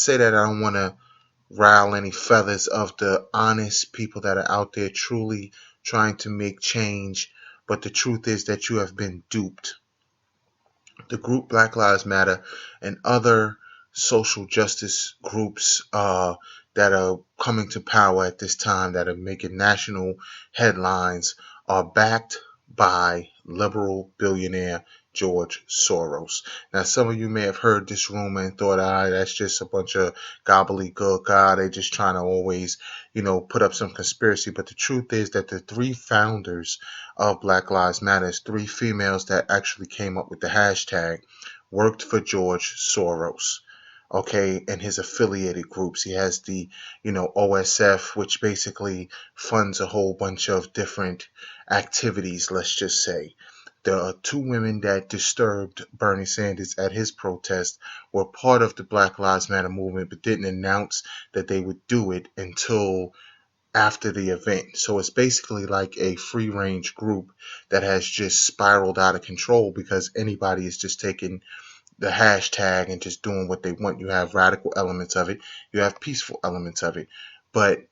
Say that I don't want to rile any feathers of the honest people that are out there truly trying to make change, but the truth is that you have been duped. The group Black Lives Matter and other social justice groups that are coming to power at this time, that are making national headlines, are backed by liberal billionaire George Soros. Now, some of you may have heard this rumor and thought, that's just a bunch of gobbledygook. They're just trying to always, put up some conspiracy. But the truth is that the three founders of Black Lives Matter, three females that actually came up with the hashtag, worked for George Soros. Okay, and his affiliated groups. He has the, OSF, which basically funds a whole bunch of different activities, let's just say. The two women that disturbed Bernie Sanders at his protest were part of the Black Lives Matter movement, but didn't announce that they would do it until after the event. So it's basically like a free range group that has just spiraled out of control because anybody is just taking the hashtag and just doing what they want. You have radical elements of it, you have peaceful elements of it. But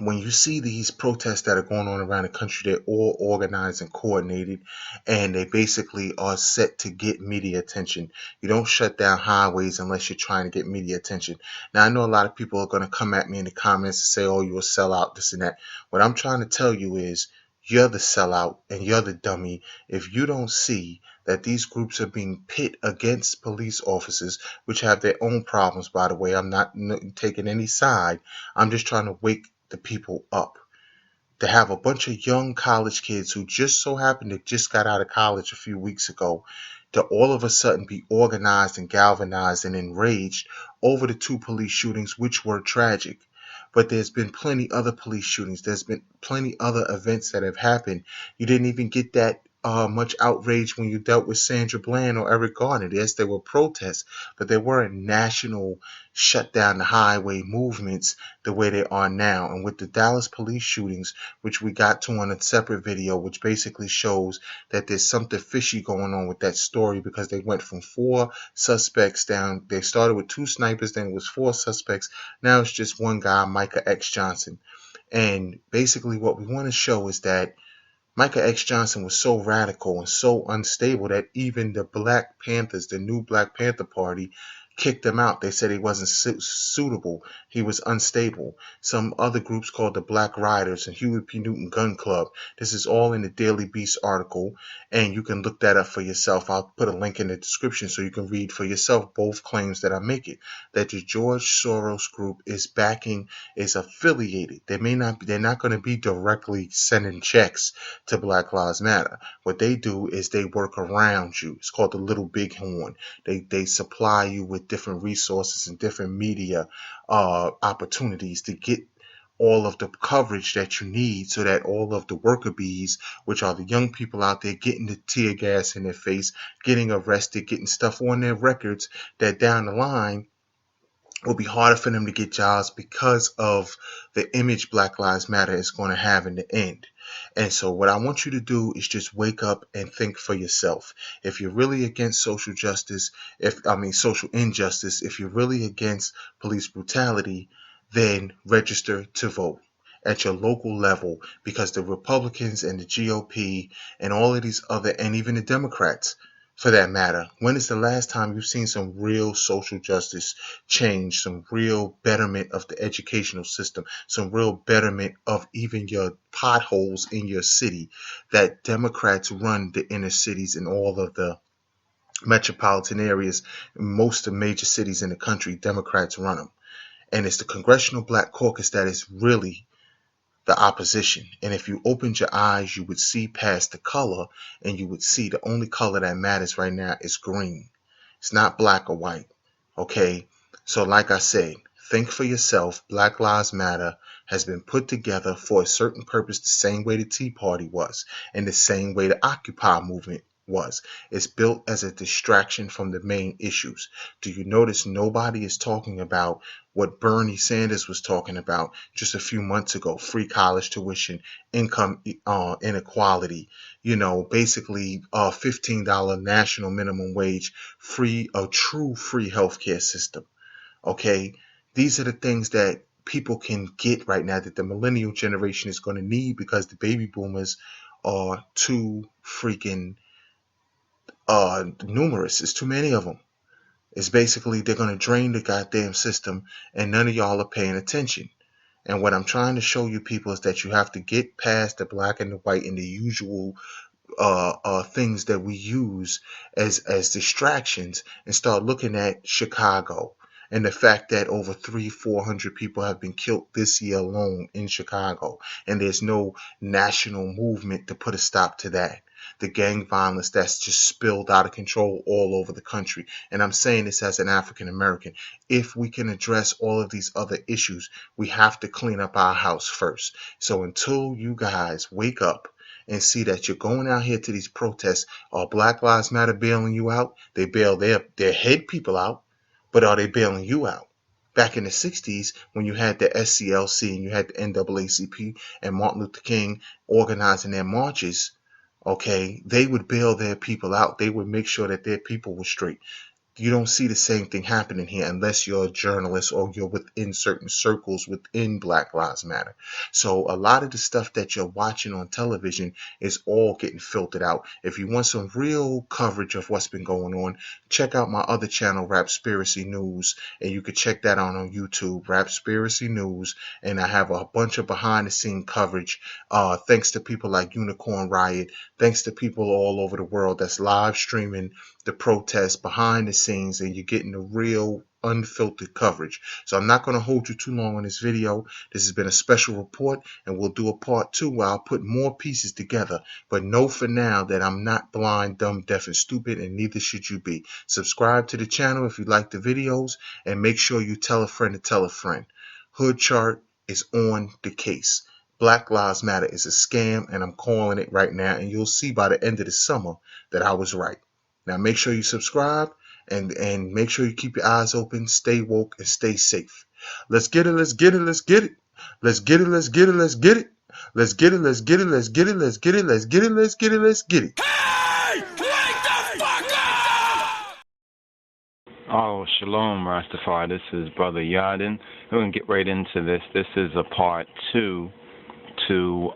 when you see these protests that are going on around the country, they're all organized and coordinated, and they basically are set to get media attention. You don't shut down highways unless you're trying to get media attention. Now, I know a lot of people are going to come at me in the comments and say, oh, you're a sellout, this and that. What I'm trying to tell you is you're the sellout and you're the dummy if you don't see that these groups are being pit against police officers, which have their own problems, by the way. I'm not taking any side. I'm just trying to wake the people up. To have a bunch of young college kids who just so happened to just got out of college a few weeks ago to all of a sudden be organized and galvanized and enraged over the two police shootings, which were tragic. But there's been plenty other police shootings. There's been plenty other events that have happened. You didn't even get that much outrage when you dealt with Sandra Bland or Eric Garner. Yes, there were protests, but there weren't national shut down the highway movements the way they are now. And with the Dallas police shootings, which we got to on a separate video, which basically shows that there's something fishy going on with that story, because they went from 4 suspects down. They started with 2 snipers, then it was 4 suspects. Now it's just one guy, Micah X. Johnson. And basically what we want to show is that Micah X. Johnson was so radical and so unstable that even the Black Panthers, the new Black Panther Party, kicked him out. They said he wasn't suitable. He was unstable. Some other groups called the Black Riders and Huey P. Newton Gun Club. This is all in the Daily Beast article, and you can look that up for yourself. I'll put a link in the description so you can read for yourself both claims that I make it. That the George Soros group is backing, is affiliated. They're not going to be directly sending checks to Black Lives Matter. What they do is they work around you. It's called the Little Big Horn. They supply you with different resources and different media opportunities to get all of the coverage that you need, so that all of the worker bees, which are the young people out there getting the tear gas in their face, getting arrested, getting stuff on their records, that down the line will be harder for them to get jobs because of the image Black Lives Matter is going to have in the end. And so what I want you to do is just wake up and think for yourself. If you're really against social justice, social injustice, if you're really against police brutality, then register to vote at your local level, because the Republicans and the GOP and all of these other, and even the Democrats for that matter, when is the last time you've seen some real social justice change, some real betterment of the educational system, some real betterment of even your potholes in your city? That Democrats run the inner cities and all of the metropolitan areas, most of the major cities in the country, Democrats run them. And it's the Congressional Black Caucus that is really the opposition. And if you opened your eyes, you would see past the color, and you would see the only color that matters right now is green. It's not black or white. Okay? So like I said, think for yourself. Black Lives Matter has been put together for a certain purpose, the same way the Tea Party was, and the same way the Occupy movement was. It's built as a distraction from the main issues. Do you notice nobody is talking about what Bernie Sanders was talking about just a few months ago? Free college tuition, income inequality, basically $15 national minimum wage, a true free healthcare system. Okay, these are the things that people can get right now that the millennial generation is going to need because the baby boomers are too freaking numerous. It's too many of them. It's basically they're going to drain the goddamn system, and none of y'all are paying attention. And what I'm trying to show you people is that you have to get past the black and the white and the usual things that we use as distractions and start looking at Chicago and the fact that over 400 people have been killed this year alone in Chicago, and there's no national movement to put a stop to that. The gang violence that's just spilled out of control all over the country. And I'm saying this as an African American. If we can address all of these other issues, we have to clean up our house first. So until you guys wake up and see that you're going out here to these protests, are Black Lives Matter bailing you out? They bail their head people out, but are they bailing you out? Back in the 60s, when you had the SCLC and you had the NAACP and Martin Luther King organizing their marches, okay, they would bail their people out. They would make sure that their people were straight. You don't see the same thing happening here unless you're a journalist or you're within certain circles within Black Lives Matter. So a lot of the stuff that you're watching on television is all getting filtered out. If you want some real coverage of what's been going on, check out my other channel, Rapspiracy News, and you can check that out on YouTube, Rapspiracy News, and I have a bunch of behind the scene coverage, thanks to people like Unicorn Riot, thanks to people all over the world that's live streaming the protests behind the scenes, and you're getting the real unfiltered coverage. So I'm not going to hold you too long on this video. This has been a special report, and we'll do a part 2 where I'll put more pieces together. But know for now that I'm not blind, dumb, deaf, and stupid, and neither should you be. Subscribe to the channel if you like the videos, and make sure you tell a friend to tell a friend. Hood Chart is on the case. Black Lives Matter is a scam, and I'm calling it right now, and you'll see by the end of the summer that I was right. Now make sure you subscribe and make sure you keep your eyes open, stay woke, and stay safe. Let's get it, let's get it, let's get it. Let's get it, let's get it, let's get it. Let's get it, let's get it, let's get it, let's get it, let's get it, let's get it, let's get it. Hey! Wake the fuck up! Oh, shalom, Rastafari. This is Brother Yarden. We're going to get right into this. This is a part 2 to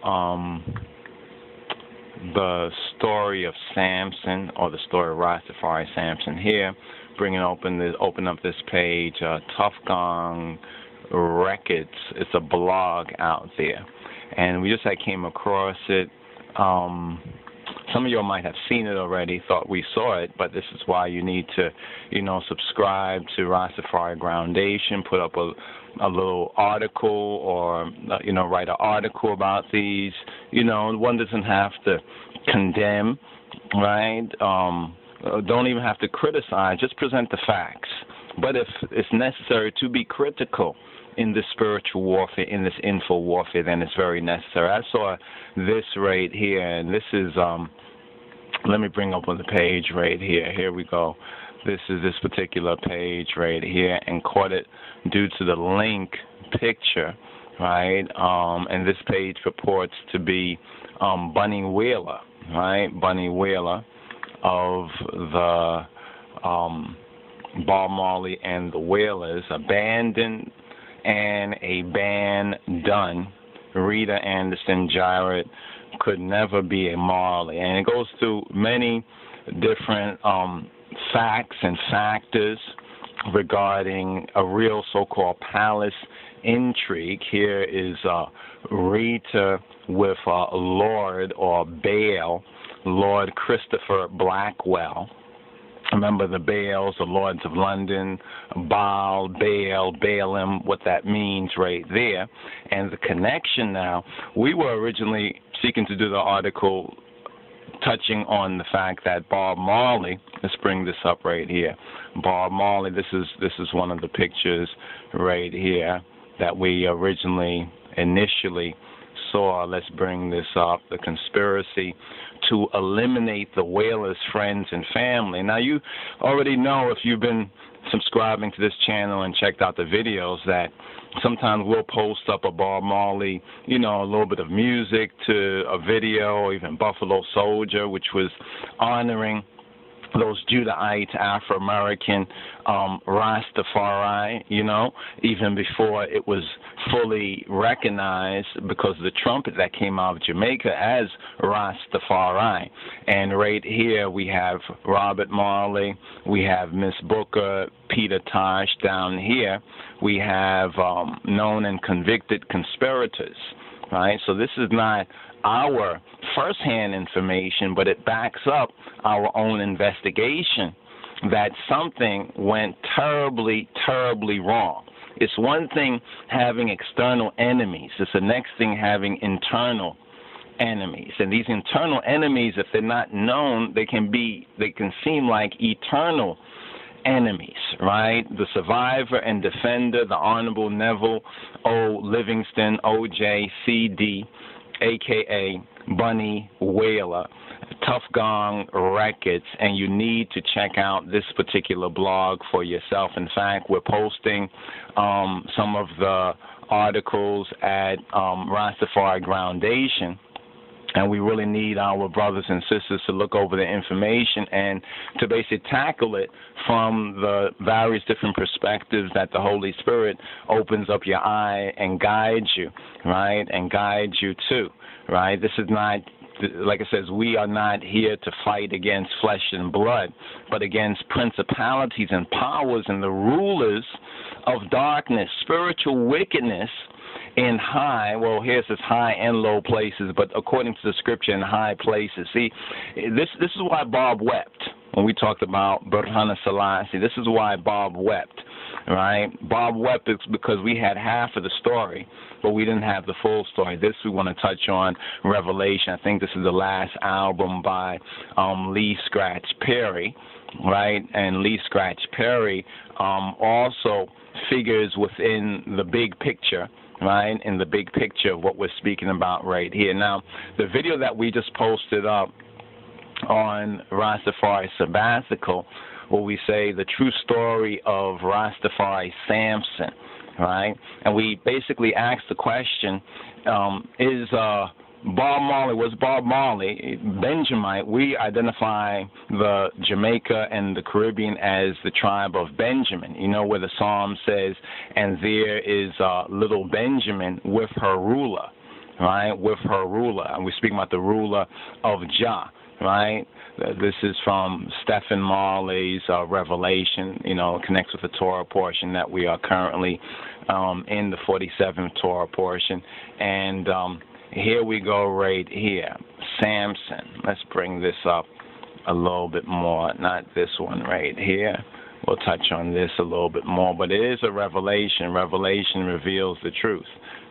the story of Samson, or the story of Rastafari Samson here. Open up this page, Tough Gong Records. It's a blog out there. And I came across it. Some of you might have seen it already, thought we saw it, but this is why you need to, subscribe to Rastafari Groundation, put up a little article, or, write an article about these. One doesn't have to condemn, right? Don't even have to criticize, just present the facts. But if it's necessary to be critical in this spiritual warfare, in this info warfare, then it's very necessary. I saw this right here, and this is, let me bring up on the page right here. Here we go. This is this particular page right here, and caught it due to the link picture, right? And this page purports to be Bunny Wailer, right? Bunny Wailer of the Bob Marley and the Wailers, abandoned and a band done. Rita Anderson Jarrett could never be a Marley. And it goes through many different facts and factors regarding a real so-called palace intrigue. Here is Rita with Lord, or Baal, Lord Christopher Blackwell. Remember the Baals, the Lords of London, Baal, Baal, Baalim, what that means right there. And the connection now, we were originally seeking to do the article touching on the fact that Bob Marley, let's bring this up right here. Bob Marley, this is one of the pictures right here that we initially saw. Let's bring this up, the conspiracy to eliminate the Wailers' friends and family. Now, you already know, if you've been subscribing to this channel and checked out the videos, that sometimes we'll post up a Bob Marley, a little bit of music to a video, or even Buffalo Soldier, which was honoring those Judahites, Afro-American, Rastafari, even before it was fully recognized because of the trumpet that came out of Jamaica as Rastafari. And right here we have Robert Marley, we have Miss Booker, Peter Tosh down here. We have known and convicted conspirators, right? So this is not our first-hand information, but it backs up our own investigation that something went terribly, terribly wrong. It's one thing having external enemies. It's the next thing having internal enemies. And these internal enemies, if they're not known, they can seem like eternal enemies, right? The survivor and defender, the Honorable Neville O. Livingston, OJ, CD, a.k.a. Bunny Wailer, Tough Gong Records, and you need to check out this particular blog for yourself. In fact, we're posting some of the articles at Rastafari Groundation, and we really need our brothers and sisters to look over the information and to basically tackle it from the various different perspectives that the Holy Spirit opens up your eye and guides you, right, and guides you to, right? This is not, like it says, we are not here to fight against flesh and blood, but against principalities and powers and the rulers of darkness, spiritual wickedness in here's this high and low places, but according to the scripture, in high places. See, this is why Bob wept when we talked about Burhana Selassie. This is why Bob wept, right? Bob wept because we had half of the story, but we didn't have the full story. This we want to touch on Revelation. I think this is the last album by Lee Scratch Perry, right? And Lee Scratch Perry also figures within the big picture, right, in the big picture of what we're speaking about right here. Now, the video that we just posted up on Rastafari Sabbatical, where we say the true story of Rastafari Samson, right, and we basically asked the question, was Bob Marley Benjamite? We identify the Jamaica and the Caribbean as the tribe of Benjamin. You know where the Psalm says, and there is little Benjamin with her ruler, right? With her ruler. And we're speaking about the ruler of Jah, right? This is from Stephen Marley's Revelation, connects with the Torah portion that we are currently in the 47th Torah portion. And here we go right here. Samson. Let's bring this up a little bit more. Not this one right here. We'll touch on this a little bit more. But it is a revelation. Revelation reveals the truth,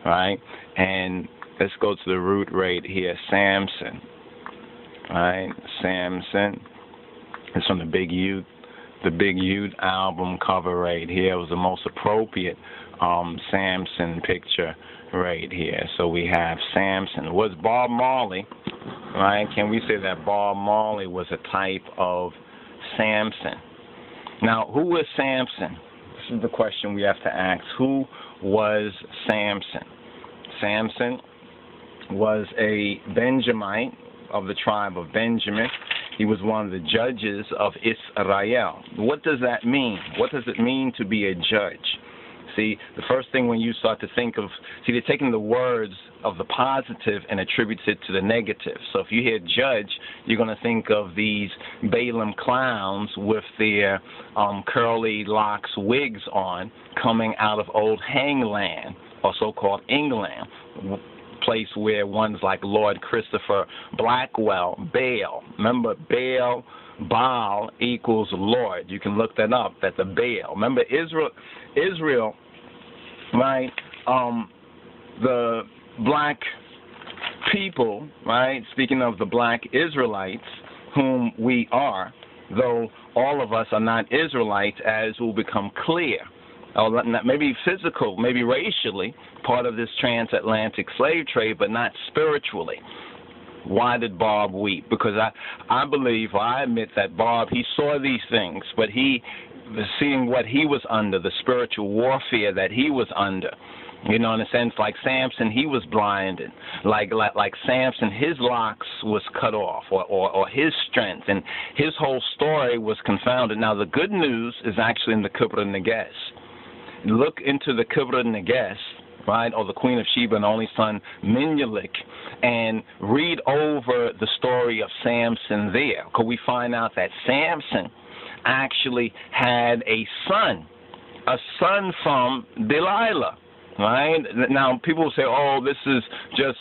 right? And let's go to the root right here. Samson. Right? Samson. It's from the Big Youth. The Big Youth album cover right here. It was the most appropriate Samson picture right here. So we have Samson. Was Bob Marley, right? Can we say that Bob Marley was a type of Samson? Now, who was Samson? This is the question we have to ask. Who was Samson? Samson was a Benjamite of the tribe of Benjamin. He was one of the judges of Israel. What does that mean? What does it mean to be a judge? See, the first thing when you start to think of, they're taking the words of the positive and attributes it to the negative. So if you hear judge, you're going to think of these Balaam clowns with their curly locks wigs on coming out of old Hangland, or so-called England, place where ones like Lord Christopher Blackwell, Baal. Remember, Baal equals Lord. You can look that up, that the Baal. Remember, Israel, right, the black people, right, speaking of the black Israelites, whom we are, though all of us are not Israelites, as will become clear. Maybe physical, maybe racially, part of this transatlantic slave trade, but not spiritually. Why did Bob weep? Because I believe, or I admit that Bob, he saw these things, but he seeing what he was under, the spiritual warfare that he was under. You know, in a sense, like Samson, he was blinded. Like Samson, his locks was cut off, or his strength, and his whole story was confounded. Now, the good news is actually in the Kibra Neges. Look into the Kibra Neges, right, or the Queen of Sheba and only son Menelik, and read over the story of Samson there. Because we find out that Samson actually had a son from Delilah. Right? Now, people will say, oh, this is just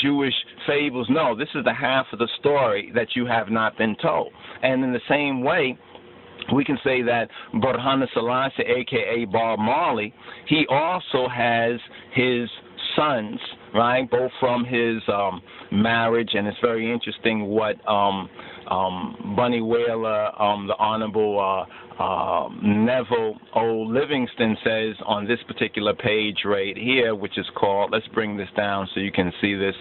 Jewish fables. No, this is the half of the story that you have not been told. And in the same way, we can say that Burhanu Selassie, a.k.a. Bob Marley, he also has his sons, right, both from his marriage, and it's very interesting what Bunny Wailer, the Honorable Neville O. Livingston says on this particular page right here, which is called, let's bring this down so you can see this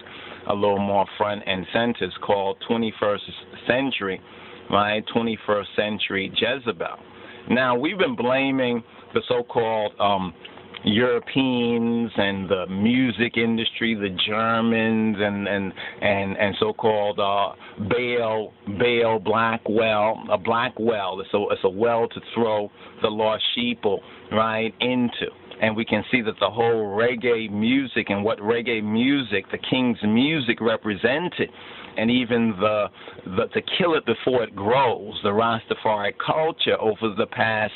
a little more front and center. It's called 21st Century, right, 21st Century Jezebel. Now, we've been blaming the so-called Europeans and the music industry, the Germans, and so-called Baal black well, a black well. It's a well to throw the lost sheeple right into. And we can see that the whole reggae music and what reggae music, the King's music, represented, and even the kill it before it grows, the Rastafari culture over the past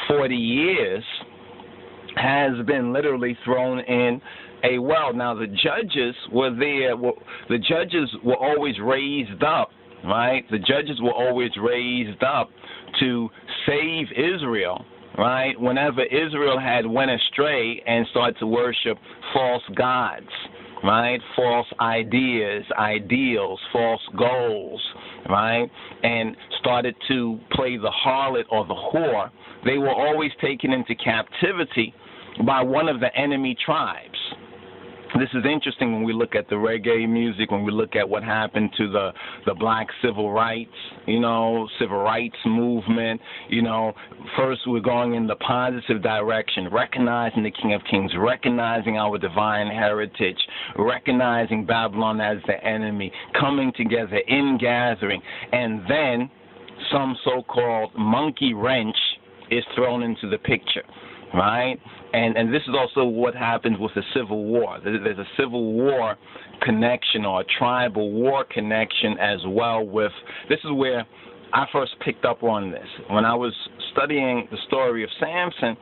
40 years has been literally thrown in a well. Now, the judges were there. The judges were always raised up, right? The judges were always raised up to save Israel, right? Whenever Israel had went astray and started to worship false gods, right? False ideas, ideals, false goals, right? And started to play the harlot or the whore, they were always taken into captivity by one of the enemy tribes. This is interesting when we look at the reggae music, when we look at what happened to the black civil rights, civil rights movement. First we're going in the positive direction, recognizing the King of Kings, recognizing our divine heritage, recognizing Babylon as the enemy, coming together in gathering, and then some so-called monkey wrench is thrown into the picture. Right? And this is also what happens with the Civil War. There's a Civil War connection or a tribal war connection as well with, this is where I first picked up on this. When I was studying the story of Samson,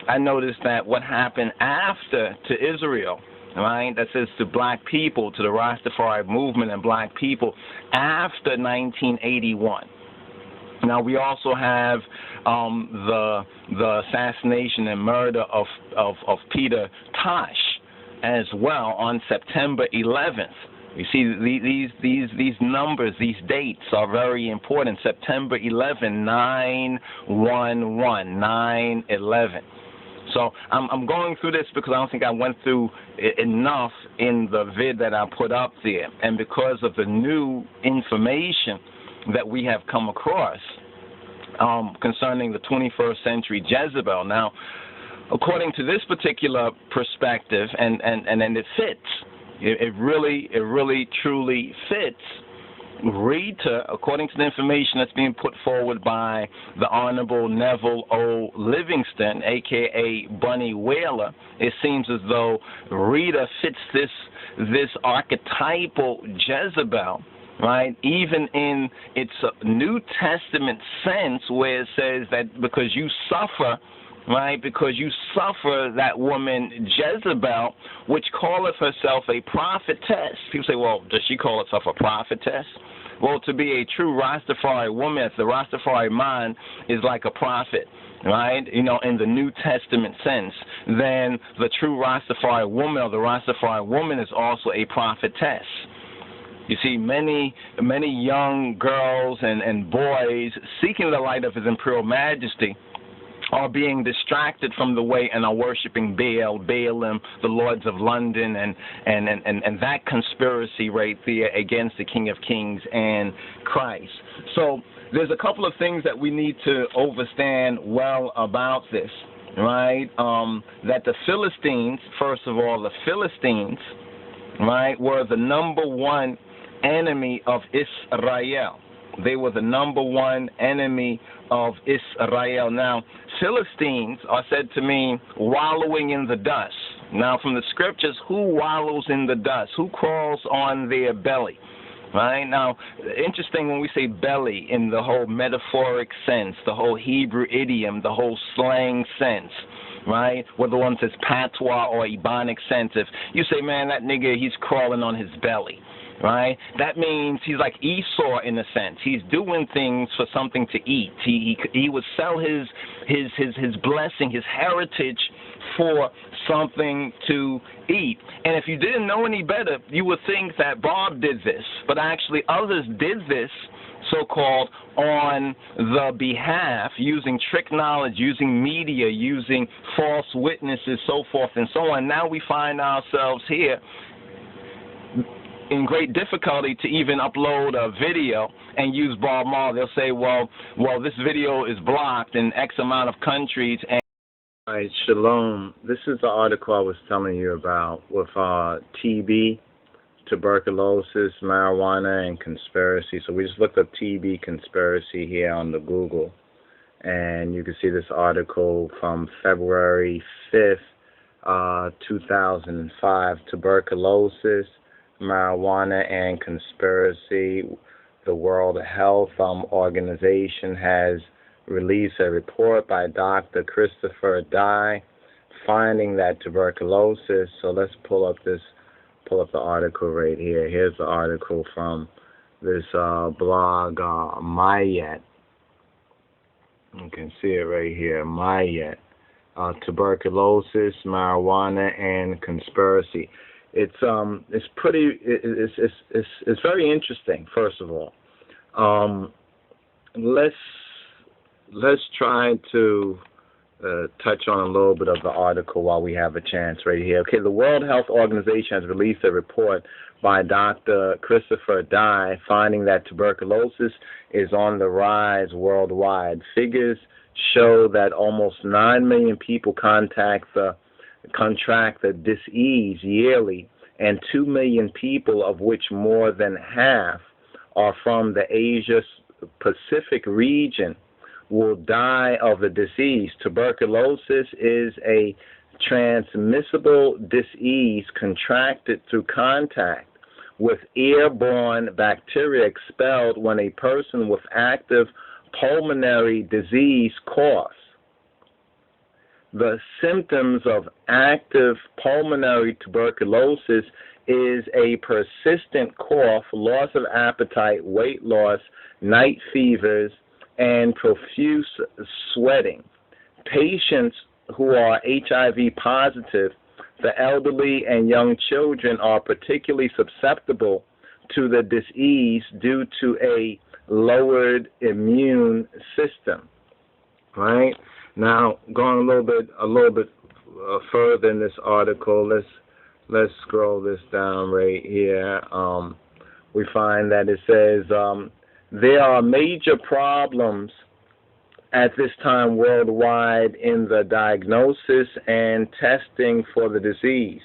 I noticed that what happened after to Israel, right, that says to black people, to the Rastafari movement and black people after 1981. Now, we also have the assassination and murder of Peter Tosh as well on September 11th. You see, these numbers, these dates are very important. September 11, 9/11, 9/11. So I'm going through this because I don't think I went through enough in the vid that I put up there. And because of the new information that we have come across concerning the 21st century Jezebel. Now, according to this particular perspective, and it fits, it really truly fits. Rita, according to the information that's being put forward by the Honorable Neville O. Livingston, a.k.a. Bunny Wailer, it seems as though Rita fits this archetypal Jezebel, right, even in its New Testament sense, where it says that because you suffer, right, because you suffer that woman Jezebel, which calleth herself a prophetess. People say, well, does she call herself a prophetess? Well, to be a true Rastafari woman, the Rastafari mind is like a prophet, right, in the New Testament sense, then the true Rastafari woman or the Rastafari woman is also a prophetess. You see, many young girls and boys seeking the light of His Imperial Majesty are being distracted from the way and are worshiping Baal, Baalim, the Lords of London, and that conspiracy right there against the King of Kings and Christ. So there's a couple of things that we need to understand well about this, right? That the Philistines, first of all, the Philistines, right, were the number one enemy of Israel. They were the number one enemy of Israel. Now, Philistines are said to mean wallowing in the dust. Now, from the scriptures, who wallows in the dust? Who crawls on their belly? Right? Now, interesting when we say belly in the whole metaphoric sense, the whole Hebrew idiom, the whole slang sense, right? Whether one says patois or Ebonic sense, if you say, man, that nigga, he's crawling on his belly, right? That means he's like Esau in a sense. He's doing things for something to eat. He would sell his blessing, his heritage for something to eat. And if you didn't know any better, you would think that Bob did this, but actually others did this, so-called, on the behalf, using trick knowledge, using media, using false witnesses, so forth and so on. Now we find ourselves here in great difficulty to even upload a video and use Bob Marley. They'll say, well, this video is blocked in X amount of countries. And all right, Shalom. This is the article I was telling you about with TB, tuberculosis, marijuana, and conspiracy. So we just looked up TB conspiracy here on the Google, and you can see this article from February 5th, 2005, tuberculosis, marijuana, and conspiracy. The World Health Organization has released a report by Dr. Christopher Dye finding that tuberculosis. So let's pull up the article right here. Here's the article from this blog, Mayet. You can see it right here, Mayet. Tuberculosis, marijuana, and conspiracy. It's very interesting. First of all, let's try to touch on a little bit of the article while we have a chance right here. Okay, the World Health Organization has released a report by Dr. Christopher Dye finding that tuberculosis is on the rise worldwide. Figures show that almost 9 million people contract the disease yearly, and 2 million people, of which more than half are from the Asia-Pacific region, will die of the disease. Tuberculosis is a transmissible disease contracted through contact with airborne bacteria expelled when a person with active pulmonary disease coughs. The symptoms of active pulmonary tuberculosis is a persistent cough, loss of appetite, weight loss, night fevers, and profuse sweating. Patients who are HIV positive, the elderly, and young children are particularly susceptible to the disease due to a lowered immune system. Right? Now, going a little bit further in this article, let's scroll this down right here. We find that it says there are major problems at this time worldwide in the diagnosis and testing for the disease.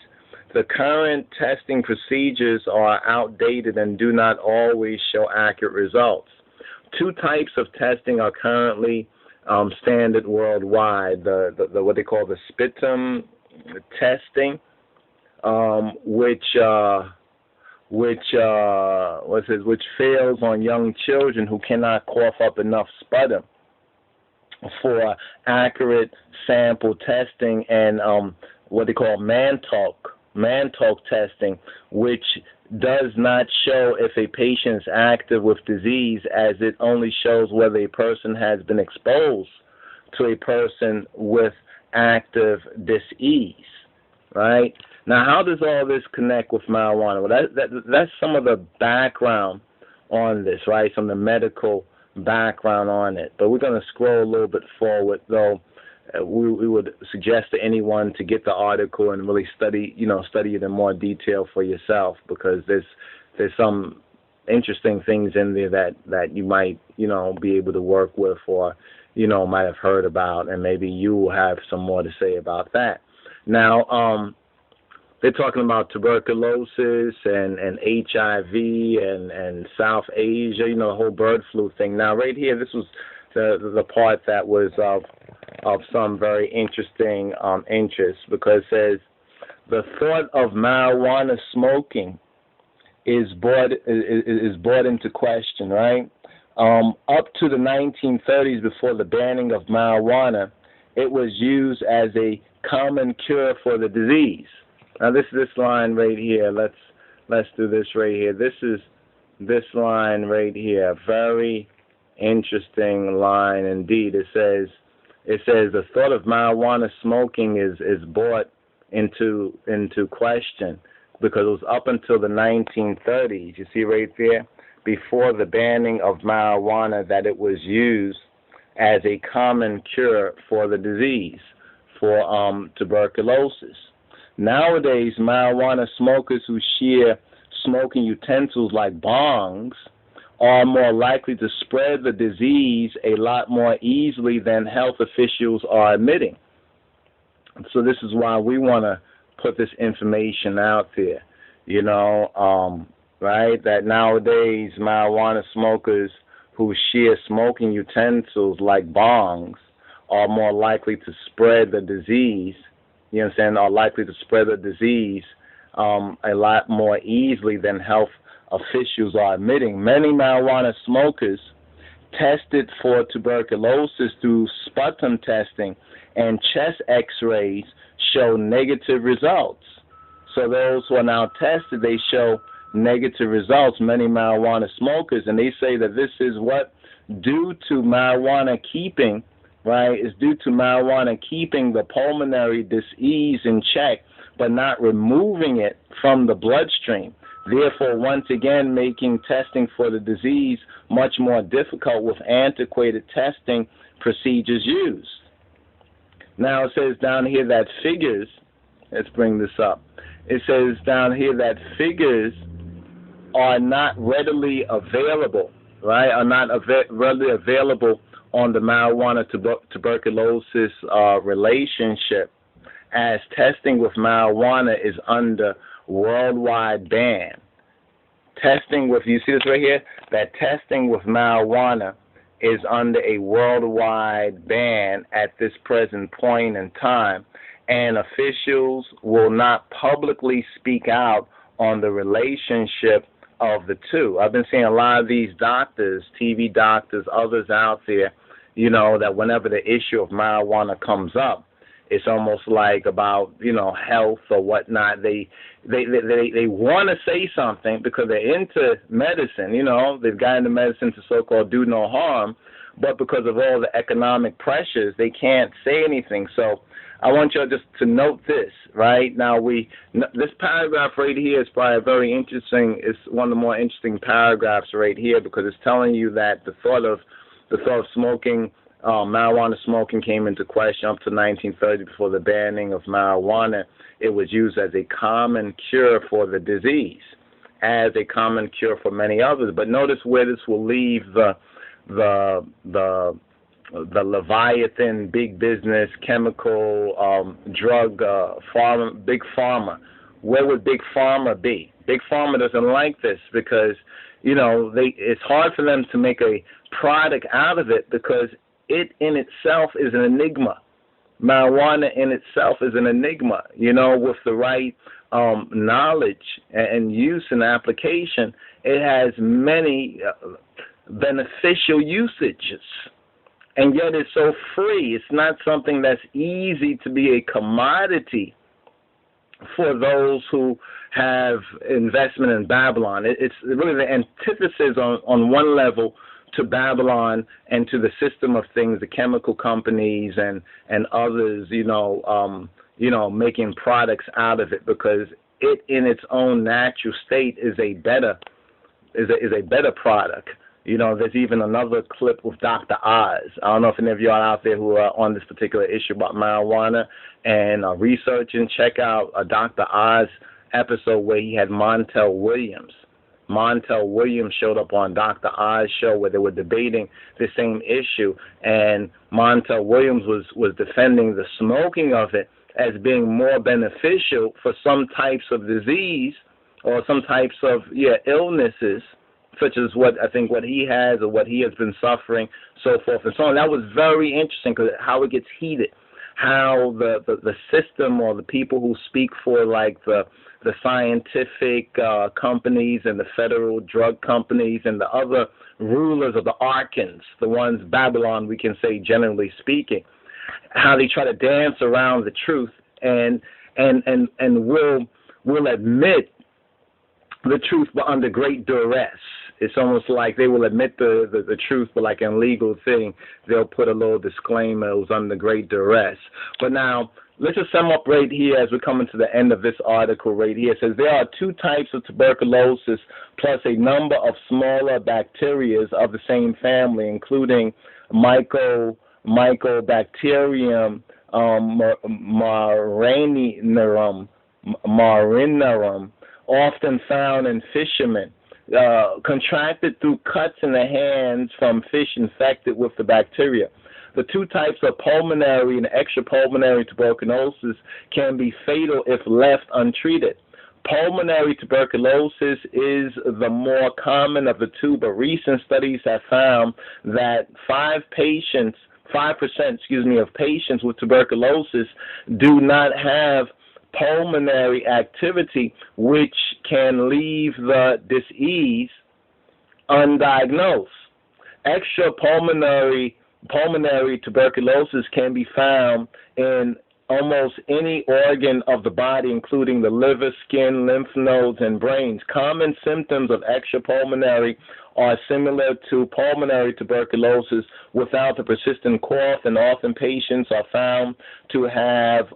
The current testing procedures are outdated and do not always show accurate results. Two types of testing are currently standard worldwide: the what they call the sputum testing, which fails on young children who cannot cough up enough sputum for accurate sample testing, and what they call Mantalk testing, which does not show if a patient is active with disease, as it only shows whether a person has been exposed to a person with active disease, right? Now, how does all this connect with marijuana? Well, that's some of the background on this, right? Some of the medical background on it. But we're going to scroll a little bit forward, though. We would suggest to anyone to get the article and really study it in more detail for yourself, because there's some interesting things in there that you might, be able to work with, or, might have heard about, and maybe you will have some more to say about that. Now, they're talking about tuberculosis and HIV and South Asia, the whole bird flu thing. Now, right here, this was the part that was of some very interesting interest, because it says the thought of marijuana smoking is brought into question, right? Up to the 1930s, before the banning of marijuana, it was used as a common cure for the disease. Now this line right here. Let's do this right here. This is this line right here. Very interesting line indeed. It says the thought of marijuana smoking is brought into question, because it was up until the 1930s. You see right there, before the banning of marijuana, that it was used as a common cure for the disease, for tuberculosis. Nowadays, marijuana smokers who share smoking utensils like bongs are more likely to spread the disease a lot more easily than health officials are admitting. So this is why we want to put this information out there, right? That nowadays, marijuana smokers who share smoking utensils like bongs are more likely to spread the disease, are likely to spread the disease a lot more easily than health officials are admitting. Many marijuana smokers tested for tuberculosis through sputum testing and chest x-rays show negative results. So those who are now tested, they show negative results, many marijuana smokers, and they say that this is due to marijuana keeping, right? It's due to marijuana keeping the pulmonary disease in check, but not removing it from the bloodstream. Therefore, once again, making testing for the disease much more difficult with antiquated testing procedures used. Now it says down here that figures, let's bring this up. It says down here that figures are not readily available, right? Are not readily available on the marijuana tuberculosis relationship, as testing with marijuana is under worldwide ban. Testing with, you see this right here? That testing with marijuana is under a worldwide ban at this present point in time, and officials will not publicly speak out on the relationship of the two. I've been seeing a lot of these doctors, TV doctors, others out there, that whenever the issue of marijuana comes up, it's almost like about, health or whatnot. They want to say something because they're into medicine, they've gotten into medicine to so-called do no harm, but because of all the economic pressures, they can't say anything. So I want y'all just to note this, right? Now, this paragraph right here is probably very interesting. It's one of the more interesting paragraphs right here, because it's telling you that the thought of smoking, marijuana smoking, came into question up to 1930, before the banning of marijuana. It was used as a common cure for the disease, as a common cure for many others. But notice where this will leave the Leviathan, big business, chemical, drug, big pharma. Where would big pharma be? Big pharma doesn't like this, because it's hard for them to make a product out of it, because it in itself is an enigma. Marijuana in itself is an enigma. With the right knowledge and use and application, it has many beneficial usages. And yet it's so free. It's not something that's easy to be a commodity for those who have investment in Babylon. It's really the antithesis on one level to Babylon and to the system of things, the chemical companies and others, making products out of it, because it in its own natural state is a better product. There's even another clip with Dr. Oz. I don't know if any of y'all out there who are on this particular issue about marijuana and are researching, check out a Dr. Oz episode where he had Montel Williams. Montel Williams showed up on Dr. Oz show where they were debating the same issue, and Montel Williams was defending the smoking of it as being more beneficial for some types of disease or some types of illnesses, such as what he has or what he has been suffering, so forth and so on. That was very interesting because how it gets heated, how the system or the people who speak for like the scientific companies and the federal drug companies and the other rulers of the archons, the ones Babylon, we can say generally speaking, how they try to dance around the truth and will admit the truth but under great duress. It's almost like they will admit the truth, but like in legal thing, they'll put a little disclaimer, it was under great duress. But now, let's just sum up right here as we're coming to the end of this article right here. It says there are two types of tuberculosis plus a number of smaller bacteria of the same family, including Mycobacterium marinarum, often found in fishermen, contracted through cuts in the hands from fish infected with the bacteria. The two types of pulmonary and extrapulmonary tuberculosis can be fatal if left untreated. Pulmonary tuberculosis is the more common of the two, but recent studies have found that 5% of patients with tuberculosis do not have pulmonary activity, which can leave the disease undiagnosed. Extrapulmonary tuberculosis can be found in almost any organ of the body, including the liver, skin, lymph nodes, and brains. Common symptoms of extrapulmonary are similar to pulmonary tuberculosis without the persistent cough, and often patients are found to have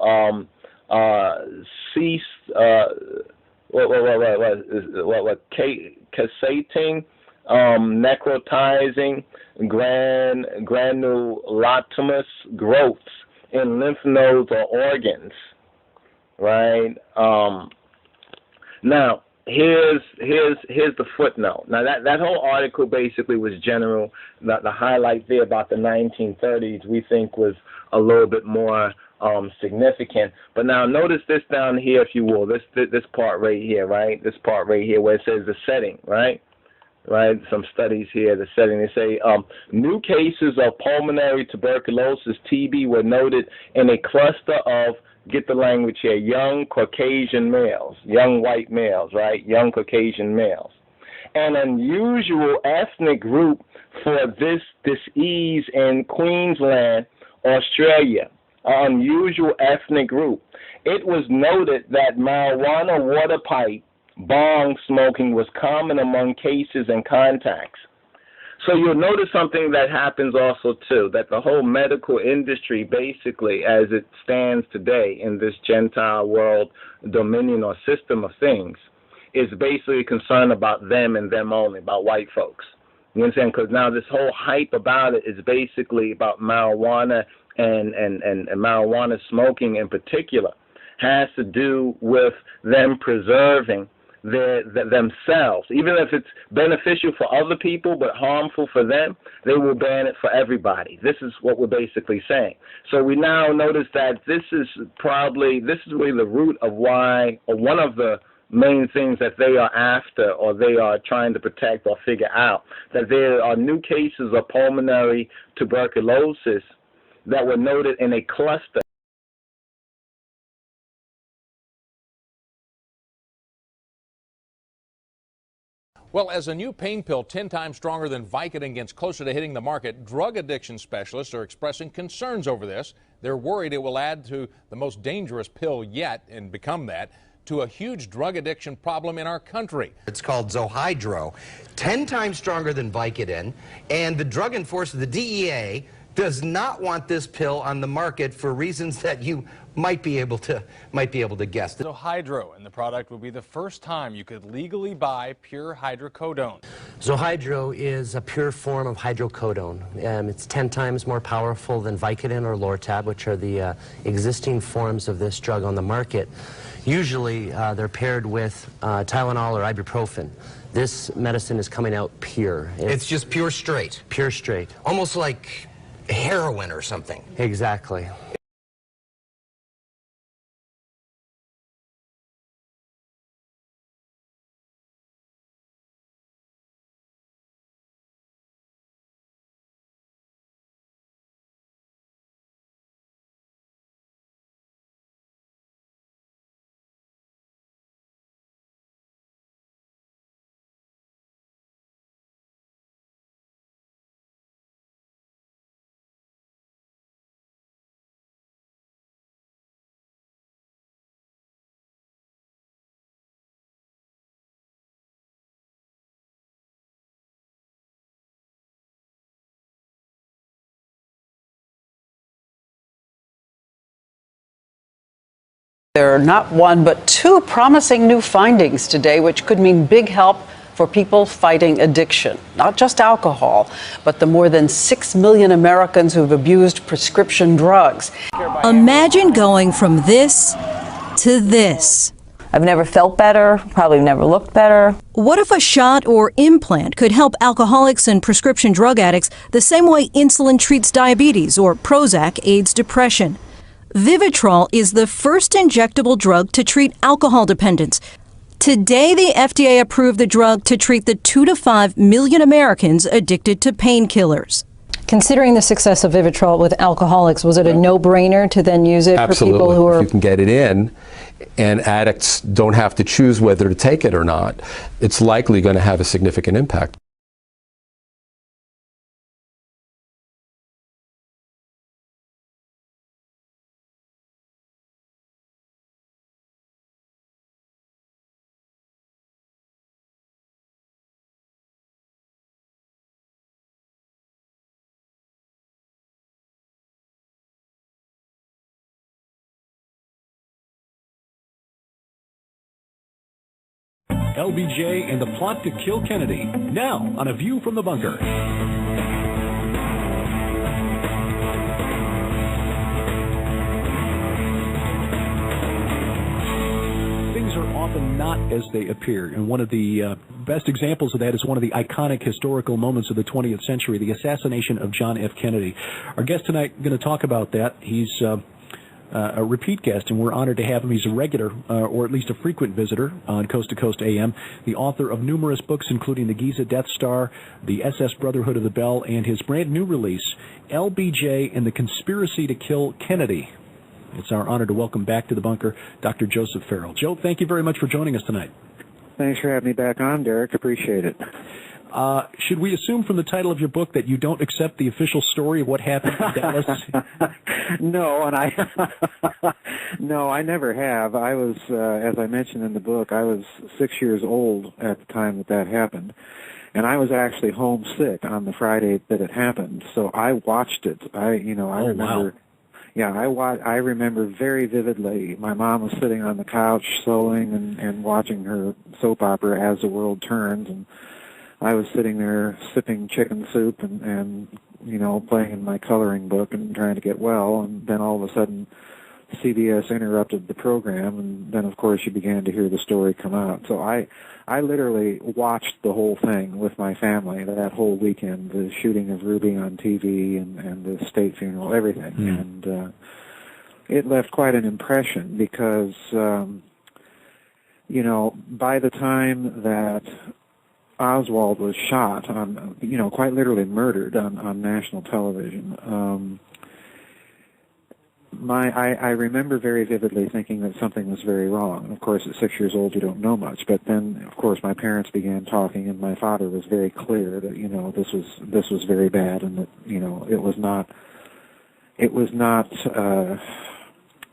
cassating, necrotizing, granulomatous growths in lymph nodes or organs, right? Now, here's the footnote. Now, that whole article basically was general. The highlight there about the 1930s we think was a little bit more significant. But now notice this down here, if you will, this part right here, right? This part right here where it says the setting, right? Right, some studies here, the setting, they say new cases of pulmonary tuberculosis, TB, were noted in a cluster of, get the language here, young Caucasian males, young white males, right, young Caucasian males. An unusual ethnic group for this disease in Queensland, Australia, an unusual ethnic group. It was noted that marijuana water pipe bong smoking was common among cases and contacts. So you'll notice something that happens also too, that the whole medical industry basically as it stands today in this Gentile world dominion or system of things is basically concerned about them and them only, about white folks. You understand? Because now this whole hype about it is basically about marijuana and marijuana smoking in particular has to do with them preserving themselves. Even if it's beneficial for other people but harmful for them, they will ban it for everybody. This is what we're basically saying. So we now notice that this is really the root of why, or one of the main things that they are after or they are trying to protect or figure out, that there are new cases of pulmonary tuberculosis that were noted in a cluster. Well, as a new pain pill 10 times stronger than Vicodin gets closer to hitting the market, drug addiction specialists are expressing concerns over this. They're worried it will add to the most dangerous pill yet, and become that, to a huge drug addiction problem in our country. It's called Zohydro, 10 times stronger than Vicodin, and the drug enforcer, the DEA, does not want this pill on the market for reasons that you might be able to guess. So Hydro, and the product will be the first time you could legally buy pure hydrocodone. Zohydro is a pure form of hydrocodone. It's 10 times more powerful than Vicodin or Lortab, which are the existing forms of this drug on the market. Usually they're paired with Tylenol or ibuprofen. This medicine is coming out pure. It's just pure straight. Pure straight. Almost like heroin or something. Exactly. There are not one, but two promising new findings today, which could mean big help for people fighting addiction. Not just alcohol, but the more than 6 million Americans who've abused prescription drugs. Imagine going from this to this. I've never felt better, probably never looked better. What if a shot or implant could help alcoholics and prescription drug addicts the same way insulin treats diabetes or Prozac aids depression? Vivitrol is the first injectable drug to treat alcohol dependence. Today, the FDA approved the drug to treat the 2 to 5 million Americans addicted to painkillers. Considering the success of Vivitrol with alcoholics, was it a no-brainer to then use it for people who are... If you can get it in, and addicts don't have to choose whether to take it or not, it's likely going to have a significant impact. LBJ and the plot to kill Kennedy, now on A View from the Bunker. Things are often not as they appear, and one of the best examples of that is one of the iconic historical moments of the 20th century, the assassination of John F. Kennedy. Our guest tonight is going to talk about that. He's a repeat guest, and we're honored to have him. He's a regular, or at least a frequent visitor on Coast to Coast AM, the author of numerous books, including The Giza Death Star, The SS Brotherhood of the Bell, and his brand new release, LBJ and the Conspiracy to Kill Kennedy. It's our honor to welcome back to the bunker Dr. Joseph Farrell. Joe, thank you very much for joining us tonight. Thanks for having me back on, Derek. Appreciate it. Should we assume from the title of your book that you don't accept the official story of what happened in Dallas? No, and no, I never have. I was, as I mentioned in the book, I was 6 years old at the time that happened, and I was actually homesick on the Friday that it happened. So I watched it. I remember. Wow. Yeah, I remember very vividly. My mom was sitting on the couch sewing and watching her soap opera As the World Turns, and I was sitting there sipping chicken soup and playing in my coloring book and trying to get well, and then all of a sudden CBS interrupted the program, and then of course you began to hear the story come out. So I literally watched the whole thing with my family that whole weekend, the shooting of Ruby on TV and the state funeral, everything. And it left quite an impression because, by the time that Oswald was shot, quite literally murdered on national television, I remember very vividly thinking that something was very wrong. And of course, at 6 years old, you don't know much. But then, of course, my parents began talking, and my father was very clear that this was very bad, and that it was not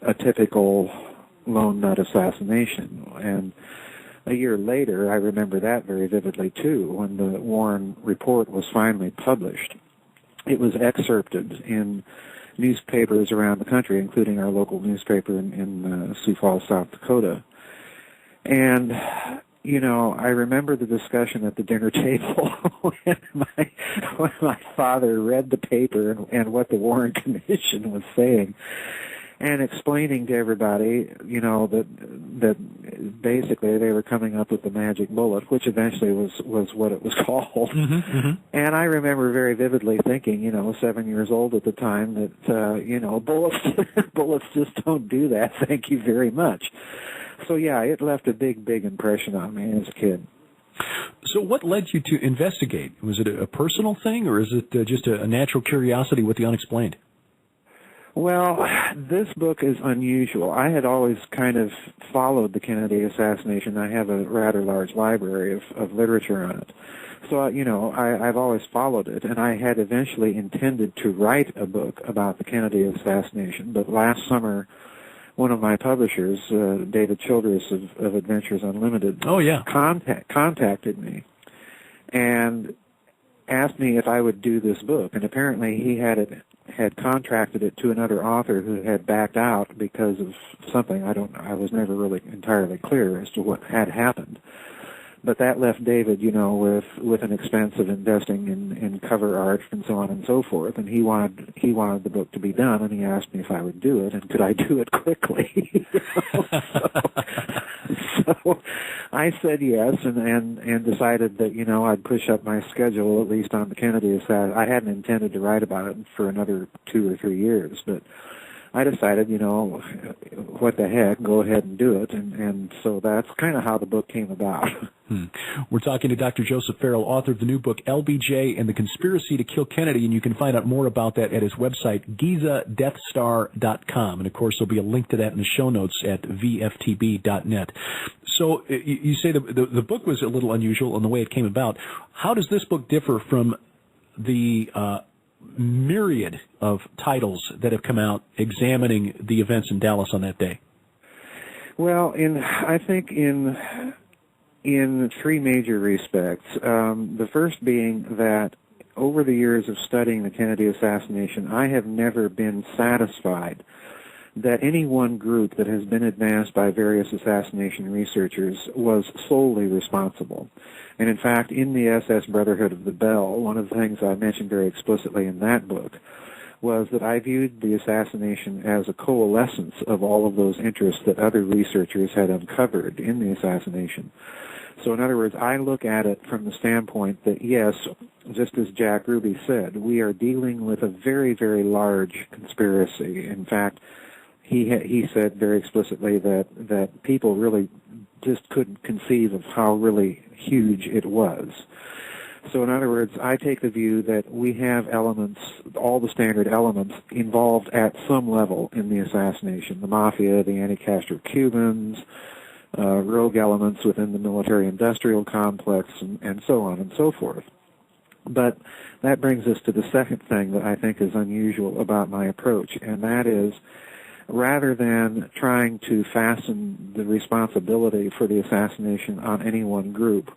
a typical lone nut assassination. And a year later, I remember that very vividly too, when the Warren report was finally published. it was excerpted in newspapers around the country, including our local newspaper in Sioux Falls, South Dakota. And, you know, I remember the discussion at the dinner table when my father read the paper and what the Warren Commission was saying, and explaining to everybody, you know, that basically they were coming up with the magic bullet, which eventually was what it was called. And I remember very vividly thinking, you know, 7 years old at the time, that you know, bullets just don't do that. Thank you very much. So yeah, it left a big impression on me as a kid. So what led you to investigate? Was it a personal thing, or is it just a natural curiosity with the unexplained? Well, this book is unusual. I had always kind of followed the Kennedy assassination. I have a rather large library of literature on it. So, you know, I've always followed it, and I had eventually intended to write a book about the Kennedy assassination. But last summer, one of my publishers, David Childress of Adventures Unlimited, contacted me and asked me if I would do this book. And apparently he had contracted it to another author who had backed out because of something. I was never really entirely clear as to what had happened. But that left David, you know, with an expense of investing in cover art and so on and so forth. And he wanted the book to be done, and he asked me if I would do it, and could I do it quickly? So I said yes, and decided that, you know, I'd push up my schedule at least on the Kennedy assassination. I hadn't intended to write about it for another 2 or 3 years, but I decided, you know, what the heck, go ahead and do it, and so that's kind of how the book came about. We're talking to Dr. Joseph Farrell, author of the new book, LBJ and the Conspiracy to Kill Kennedy, and you can find out more about that at his website, GizaDeathStar.com, and of course there'll be a link to that in the show notes at VFTB.net. So you say the book was a little unusual in the way it came about. How does this book differ from the myriad of titles that have come out examining the events in Dallas on that day? Well, I think in 3 major respects. The first being that over the years of studying the Kennedy assassination, I have never been satisfied that any one group that has been advanced by various assassination researchers was solely responsible. And in fact, in the SS Brotherhood of the Bell, one of the things I mentioned very explicitly in that book was that I viewed the assassination as a coalescence of all of those interests that other researchers had uncovered in the assassination. So in other words, I look at it from the standpoint that, yes, just as Jack Ruby said, we are dealing with a very, very large conspiracy. In fact, he said very explicitly that people really just couldn't conceive of how really huge it was. So in other words, I take the view that we have elements, all the standard elements, involved at some level in the assassination. The Mafia, the anti-Castro Cubans, rogue elements within the military-industrial complex, and so on and so forth. But that brings us to the second thing that I think is unusual about my approach, and that is, rather than trying to fasten the responsibility for the assassination on any one group,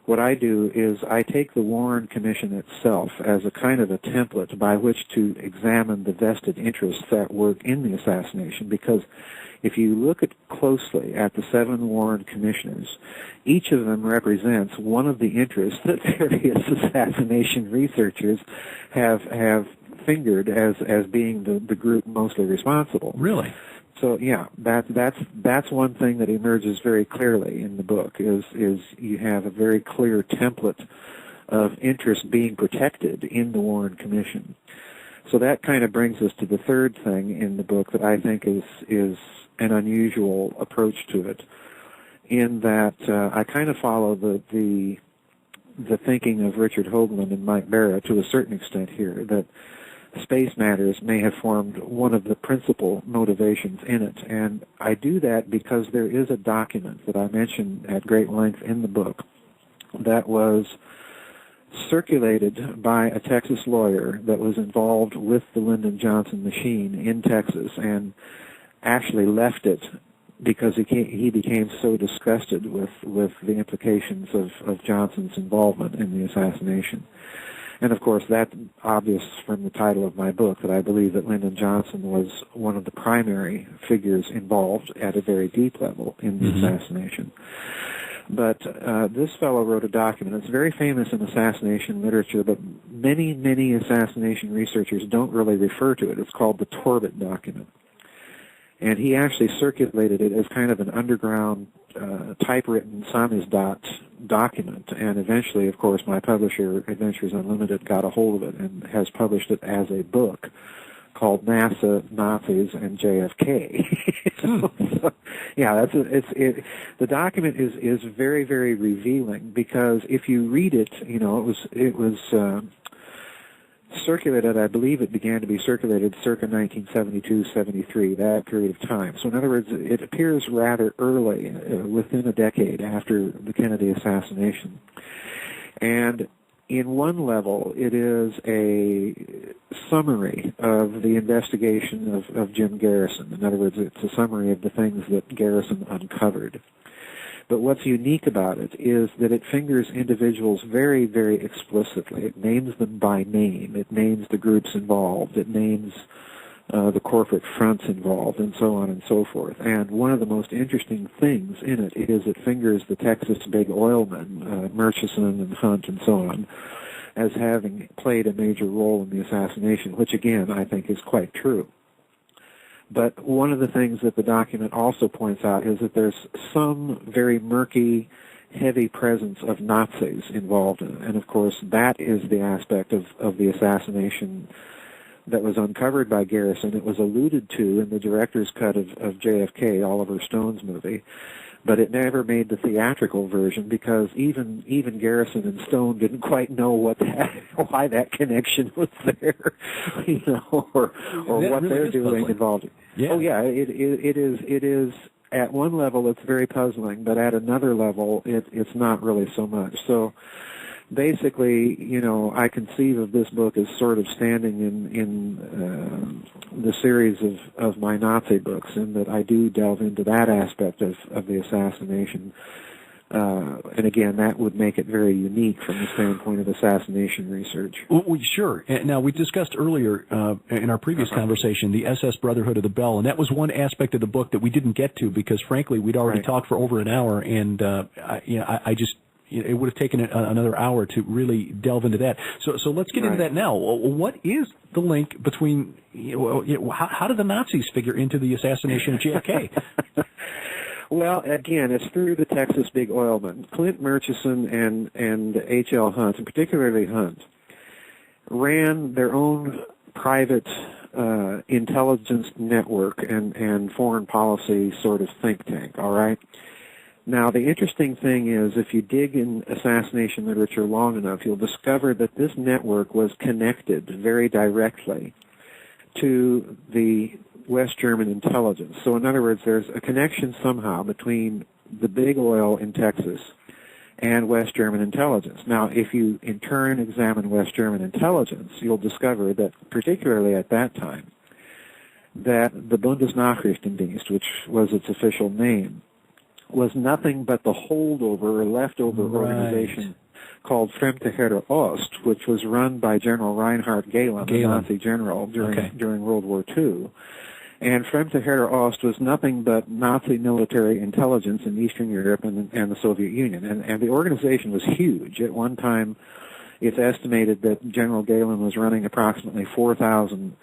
what I do is I take the Warren Commission itself as a kind of a template by which to examine the vested interests that were in the assassination, because if you look closely at the 7 Warren Commissioners, each of them represents one of the interests that various assassination researchers have fingered as being the group mostly responsible. Really? So yeah, that's one thing that emerges very clearly in the book is you have a very clear template of interest being protected in the Warren Commission. So that kind of brings us to the third thing in the book that I think is an unusual approach to it, in that I kind of follow the thinking of Richard Hoagland and Mike Barra to a certain extent here, that space matters may have formed one of the principal motivations in it. And I do that because there is a document that I mention at great length in the book that was circulated by a Texas lawyer that was involved with the Lyndon Johnson machine in Texas, and actually left it because he became so disgusted with the implications of Johnson's involvement in the assassination. And of course, that's obvious from the title of my book that I believe that Lyndon Johnson was one of the primary figures involved at a very deep level in the assassination. But this fellow wrote a document. It's very famous in assassination literature, but many, many assassination researchers don't really refer to it. It's called the Torbit document. And he actually circulated it as kind of an underground typewritten samizdat document. And eventually, of course, my publisher, Adventures Unlimited, got a hold of it and has published it as a book called NASA, Nazis, and JFK. So, yeah, the document is very, very revealing, because if you read it, you know, it was circulated, I believe it began to be circulated circa 1972-73, that period of time. So in other words, it appears rather early, within a decade after the Kennedy assassination. And in one level, it is a summary of the investigation of Jim Garrison. In other words, it's a summary of the things that Garrison uncovered. But what's unique about it is that it fingers individuals very, very explicitly. It names them by name. It names the groups involved. It names the corporate fronts involved, and so on and so forth. And one of the most interesting things in it is it fingers the Texas big oilmen, Murchison and Hunt and so on, as having played a major role in the assassination, which again I think is quite true. But one of the things that the document also points out is that there's some very murky, heavy presence of Nazis involved in it. And of course, that is the aspect of the assassination that was uncovered by Garrison. It was alluded to in the director's cut of JFK, Oliver Stone's movie, but it never made the theatrical version because even Garrison and Stone didn't quite know why that connection was there, you know, or what really they're doing puzzling. involved. Yeah. Oh yeah, it is. At one level, it's very puzzling, but at another level, it's not really so much. So basically, you know, I conceive of this book as sort of standing in the series of my Nazi books, in that I do delve into that aspect of the assassination. And again, that would make it very unique from the standpoint of assassination research. Well, sure. Now, we discussed earlier in our previous conversation the SS Brotherhood of the Bell, and that was one aspect of the book that we didn't get to because, frankly, we'd already talked for over an hour, and I just it would have taken another hour to really delve into that. So let's get into that now. What is the link between? How did the Nazis figure into the assassination of JFK? Well, again, it's through the Texas big oilmen. Clint Murchison and H.L. Hunt, and particularly Hunt, ran their own private intelligence network and foreign policy sort of think tank, all right? Now, the interesting thing is, if you dig in assassination literature long enough, you'll discover that this network was connected very directly to the West German intelligence. So in other words, there's a connection somehow between the big oil in Texas and West German intelligence. Now, if you in turn examine West German intelligence, you'll discover that, particularly at that time, that the Bundesnachrichtendienst, which was its official name, was nothing but the holdover or leftover organization called Fremde Heere Ost, which was run by General Reinhard Gehlen, the Nazi general during World War II. And Fremde Heere Ost was nothing but Nazi military intelligence in Eastern Europe and the Soviet Union. And the organization was huge. At one time, it's estimated that General Gehlen was running approximately 4,000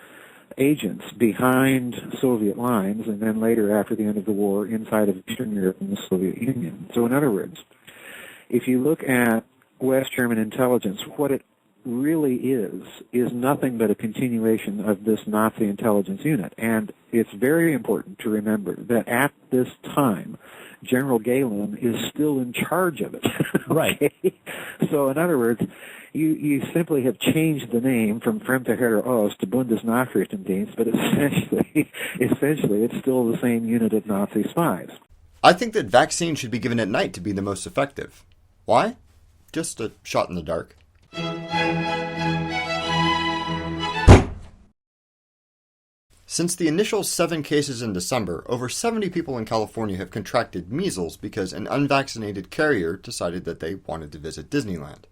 agents behind Soviet lines, and then later, after the end of the war, inside of Eastern Europe and the Soviet Union. So in other words, if you look at West German intelligence, what it really is nothing but a continuation of this Nazi intelligence unit. And it's very important to remember that at this time, General Gehlen is still in charge of it. Right. So in other words, you simply have changed the name from Fremde Heere Ost to Bundesnachrichtendienst, but essentially it's still the same unit of Nazi spies. I think that vaccines should be given at night to be the most effective. Why? Just a shot in the dark. Since the initial 7 cases in December, over 70 people in California have contracted measles because an unvaccinated carrier decided that they wanted to visit Disneyland.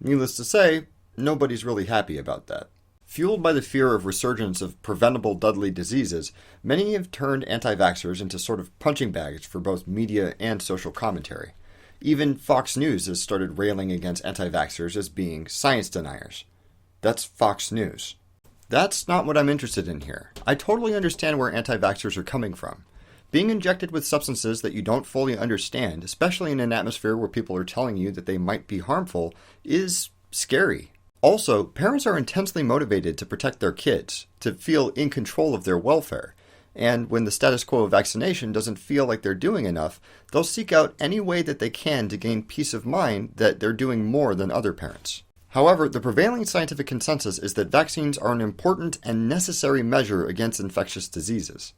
Needless to say, nobody's really happy about that. Fueled by the fear of resurgence of preventable deadly diseases, many have turned anti-vaxxers into sort of punching bags for both media and social commentary. Even Fox News has started railing against anti-vaxxers as being science deniers. That's Fox News. That's not what I'm interested in here. I totally understand where anti-vaxxers are coming from. Being injected with substances that you don't fully understand, especially in an atmosphere where people are telling you that they might be harmful, is scary. Also, parents are intensely motivated to protect their kids, to feel in control of their welfare. And when the status quo of vaccination doesn't feel like they're doing enough, they'll seek out any way that they can to gain peace of mind that they're doing more than other parents. However, the prevailing scientific consensus is that vaccines are an important and necessary measure against infectious diseases.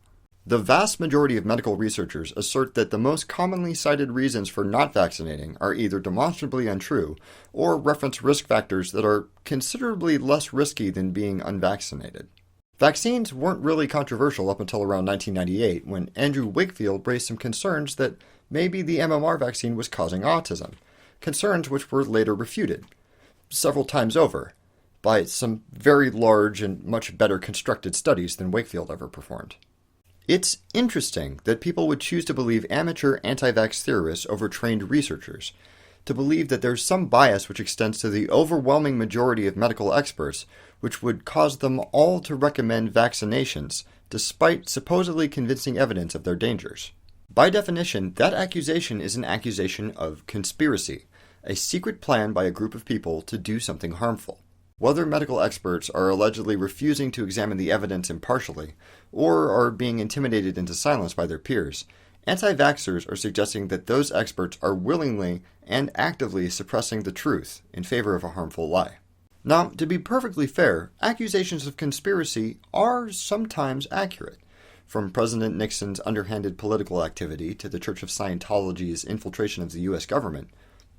The vast majority of medical researchers assert that the most commonly cited reasons for not vaccinating are either demonstrably untrue or reference risk factors that are considerably less risky than being unvaccinated. Vaccines weren't really controversial up until around 1998, when Andrew Wakefield raised some concerns that maybe the MMR vaccine was causing autism, concerns which were later refuted, several times over, by some very large and much better constructed studies than Wakefield ever performed. It's interesting that people would choose to believe amateur anti-vax theorists over trained researchers, to believe that there's some bias which extends to the overwhelming majority of medical experts, which would cause them all to recommend vaccinations, despite supposedly convincing evidence of their dangers. By definition, that accusation is an accusation of conspiracy, a secret plan by a group of people to do something harmful. Whether medical experts are allegedly refusing to examine the evidence impartially, or are being intimidated into silence by their peers, anti-vaxxers are suggesting that those experts are willingly and actively suppressing the truth in favor of a harmful lie. Now, to be perfectly fair, accusations of conspiracy are sometimes accurate. From President Nixon's underhanded political activity to the Church of Scientology's infiltration of the U.S. government,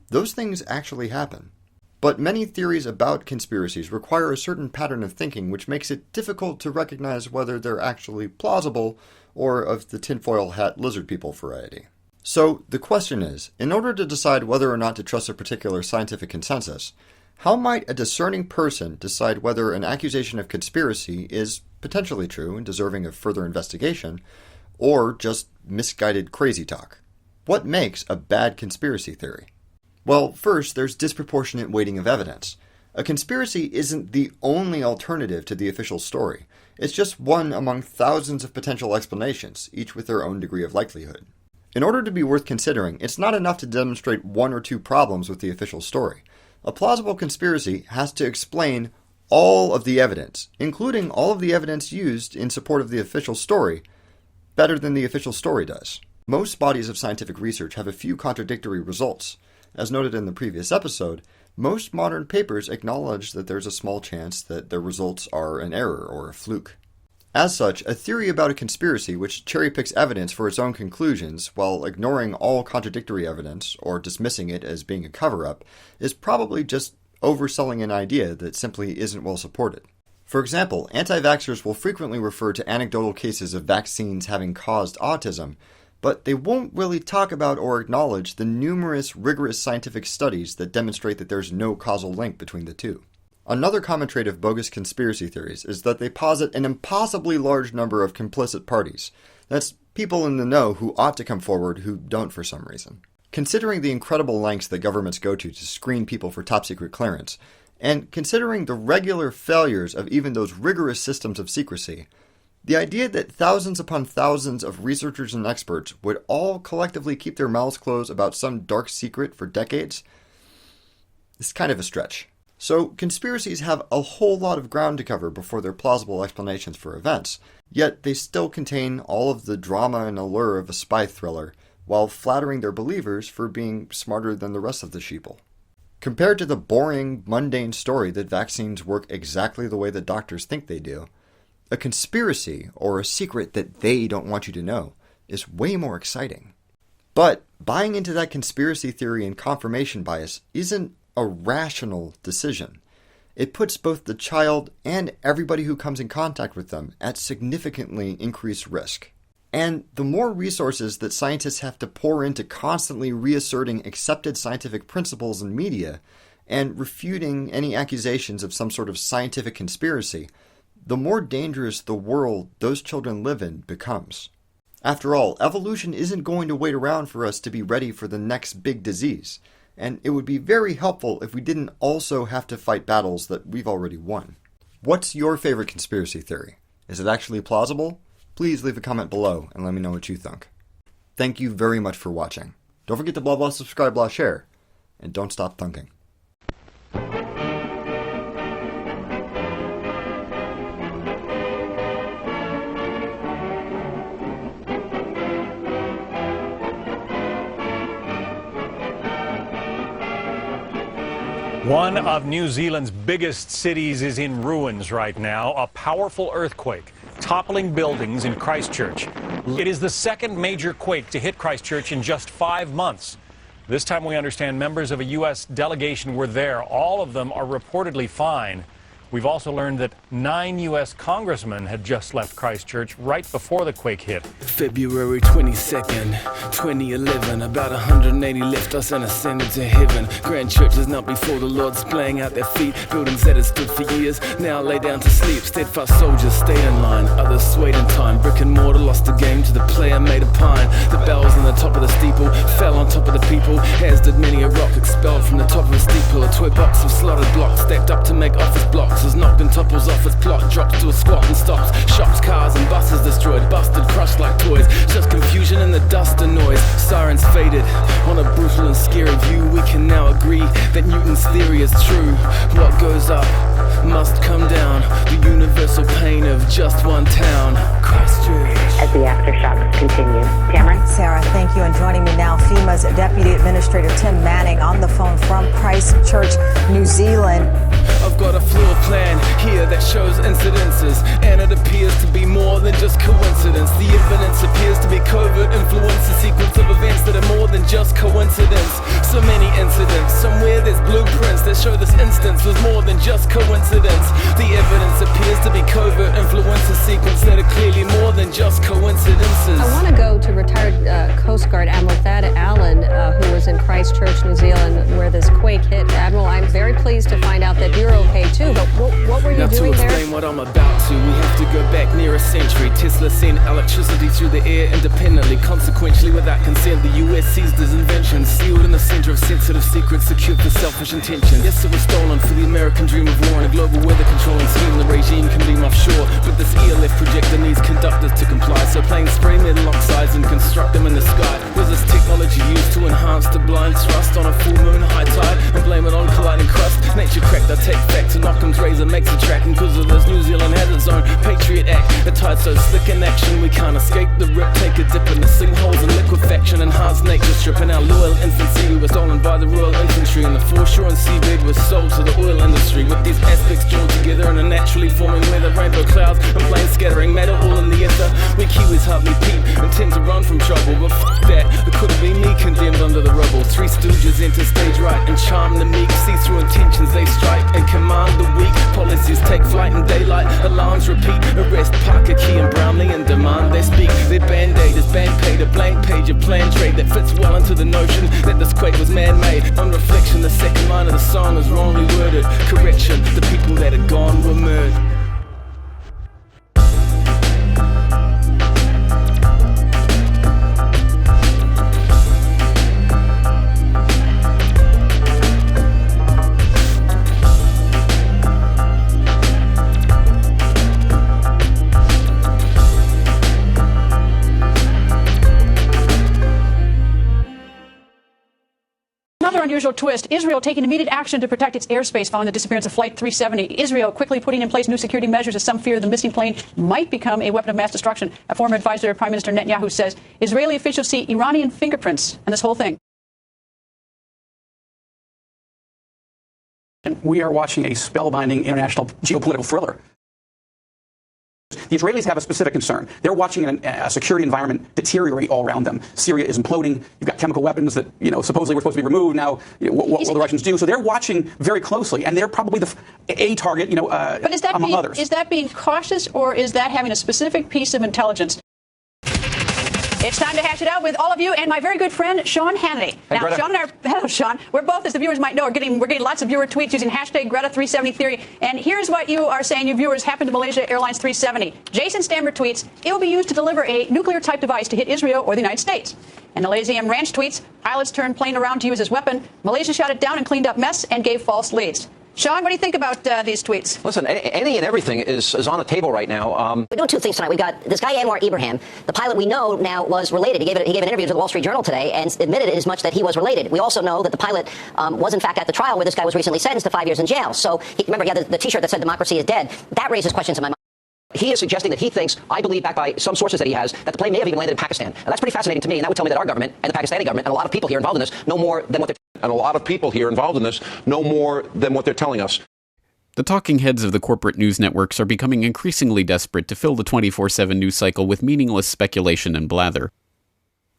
those things actually happen. But many theories about conspiracies require a certain pattern of thinking which makes it difficult to recognize whether they're actually plausible or of the tinfoil hat lizard people variety. So the question is, in order to decide whether or not to trust a particular scientific consensus, how might a discerning person decide whether an accusation of conspiracy is potentially true and deserving of further investigation, or just misguided crazy talk? What makes a bad conspiracy theory? Well, first, there's disproportionate weighting of evidence. A conspiracy isn't the only alternative to the official story. It's just one among thousands of potential explanations, each with their own degree of likelihood. In order to be worth considering, it's not enough to demonstrate one or two problems with the official story. A plausible conspiracy has to explain all of the evidence, including all of the evidence used in support of the official story, better than the official story does. Most bodies of scientific research have a few contradictory results. As noted in the previous episode, most modern papers acknowledge that there's a small chance that their results are an error or a fluke. As such, a theory about a conspiracy which cherry-picks evidence for its own conclusions while ignoring all contradictory evidence or dismissing it as being a cover-up is probably just overselling an idea that simply isn't well supported. For example, anti-vaxxers will frequently refer to anecdotal cases of vaccines having caused autism, but they won't really talk about or acknowledge the numerous rigorous scientific studies that demonstrate that there's no causal link between the two. Another common trait of bogus conspiracy theories is that they posit an impossibly large number of complicit parties. That's people in the know who ought to come forward who don't for some reason. Considering the incredible lengths that governments go to screen people for top-secret clearance, and considering the regular failures of even those rigorous systems of secrecy, the idea that thousands upon thousands of researchers and experts would all collectively keep their mouths closed about some dark secret for decades is kind of a stretch. So conspiracies have a whole lot of ground to cover before they're plausible explanations for events, yet they still contain all of the drama and allure of a spy thriller, while flattering their believers for being smarter than the rest of the sheeple. Compared to the boring, mundane story that vaccines work exactly the way that doctors think they do, a conspiracy, or a secret that they don't want you to know, is way more exciting. But buying into that conspiracy theory and confirmation bias isn't a rational decision. It puts both the child and everybody who comes in contact with them at significantly increased risk. And the more resources that scientists have to pour into constantly reasserting accepted scientific principles in media, and refuting any accusations of some sort of scientific conspiracy, the more dangerous the world those children live in becomes. After all, evolution isn't going to wait around for us to be ready for the next big disease, and it would be very helpful if we didn't also have to fight battles that we've already won. What's your favorite conspiracy theory? Is it actually plausible? Please leave a comment below and let me know what you think. Thank you very much for watching. Don't forget to blah blah subscribe, blah share, and don't stop thunking. One of New Zealand's biggest cities is in ruins right now. A powerful earthquake toppling buildings in Christchurch. It is the second major quake to hit Christchurch in just 5 months. This time we understand members of a U.S. delegation were there. All of them are reportedly fine. We've also learned that 9 U.S. congressmen had just left Christchurch right before the quake hit. February 22nd, 2011, about 180 left us and ascended to heaven. Grand churches knelt before the Lord, splaying out their feet. Buildings that had stood for years now lay down to sleep. Steadfast soldiers stayed in line, others swayed in time. Brick and mortar lost the game to the player made of pine. The bells on the top of the steeple fell on top of the people, as did many a rock expelled from the top of a steep hill. A toy box of slotted blocks stacked up to make office blocks is knocked and topples off its plot, drops to a squat and stops. Shops, cars and buses destroyed, busted, crushed like toys. Just confusion and the dust and noise. Sirens faded. On a brutal and scary view, we can now agree that Newton's theory is true. What goes up must come down. The universal pain of just one town, Christchurch. As the aftershocks continue. Cameron? Sarah, thank you. And joining me now, FEMA's Deputy Administrator Tim Manning on the phone from Christchurch, New Zealand. I've got a floor plan here that shows incidences, and it appears to be more than just coincidence. The evidence appears to be covert influence, a sequence of events that are more than just coincidence. So many incidents, somewhere there's blueprints that show this instance was more than just coincidence. The evidence appears to be covert influence, a sequence that are clearly more than just coincidences. I want to go to retired Coast Guard Admiral Thad Allen, who was in Christchurch, New Zealand, where this quake hit. Admiral, I'm very pleased to find out that you're okay too, but what were you now doing there? To explain what I'm about to, we have to go back near a century. Tesla sent electricity through the air independently. Consequently, without consent, the US seized his invention, sealed in the center of sensitive secrets, secured for selfish intention. Yes, it was stolen for the American dream of war and a global weather controlling scheme. The regime can beam offshore, but this ELF projector needs conductors to comply. So planes spray metal oxides and construct them in the sky. Was this technology used to enhance the blind thrust on a full moon high tide and blame it on colliding crust? Nature cracked, I take back to Occam's razor makes a track, and cause of this New Zealand has its own Patriot Act. A tide so slick in action we can't escape the rip. Take a dip in the sinkholes and liquefaction, enhanced nature strip. And our loyal infancy, we were stolen by the Royal Infantry, and the foreshore and seabed was sold to the oil industry. With these aspects joined together in a naturally forming weather, rainbow clouds and planes scattering matter all in the ether. We Kiwis hardly peep and tend to run from trouble, but f*** that, it could have been me condemned under the rubble. Three stooges enter stage right and charm the meek. See through intentions they strike and command the weak. Policies take flight in daylight, alarms repeat. Arrest Parker, Key and Brownlee and demand they speak. Their band-aid is band-paid, a blank page of planned trade that fits well into the notion that this quake was man-made. On reflection, the second line of the song is wrongly worded. Correction, the people that had gone were murdered. Another unusual twist, Israel taking immediate action to protect its airspace following the disappearance of Flight 370. Israel quickly putting in place new security measures as some fear the missing plane might become a weapon of mass destruction. A former advisor of Prime Minister Netanyahu says Israeli officials see Iranian fingerprints in this whole thing. We are watching a spellbinding international geopolitical thriller. The Israelis have a specific concern. They're watching a security environment deteriorate all around them. Syria is imploding. You've got chemical weapons that, supposedly were supposed to be removed. Now, what will the Russians do? So they're watching very closely, and they're probably a target, but is that among others. Is that being cautious, or is that having a specific piece of intelligence? It's time to hash it out with all of you and my very good friend, Sean Hannity. Hey, now, Greta. Sean and hello, Sean. We're both, as the viewers might know, we're getting lots of viewer tweets using hashtag Greta370theory. And here's what you are saying, you viewers, happened to Malaysia Airlines 370. Jason Stammer tweets, it will be used to deliver a nuclear-type device to hit Israel or the United States. And Elysium Ranch tweets, pilots turned plane around to use as weapon. Malaysia shot it down and cleaned up mess and gave false leads. Sean, what do you think about these tweets? Listen, any and everything is on the table right now. We're doing two things tonight. We've got this guy, Anwar Ibrahim. The pilot we know now was related. He gave an interview to the Wall Street Journal today and admitted as much that he was related. We also know that the pilot was, in fact, at the trial where this guy was recently sentenced to 5 years in jail. So, remember, he had the T-shirt that said democracy is dead. That raises questions in my mind. He is suggesting that he thinks, I believe, backed by some sources that he has, that the plane may have even landed in Pakistan. And that's pretty fascinating to me, and that would tell me that our government and the Pakistani government and a lot of people here involved in this know more than what they're telling us. The talking heads of the corporate news networks are becoming increasingly desperate to fill the 24/7 news cycle with meaningless speculation and blather.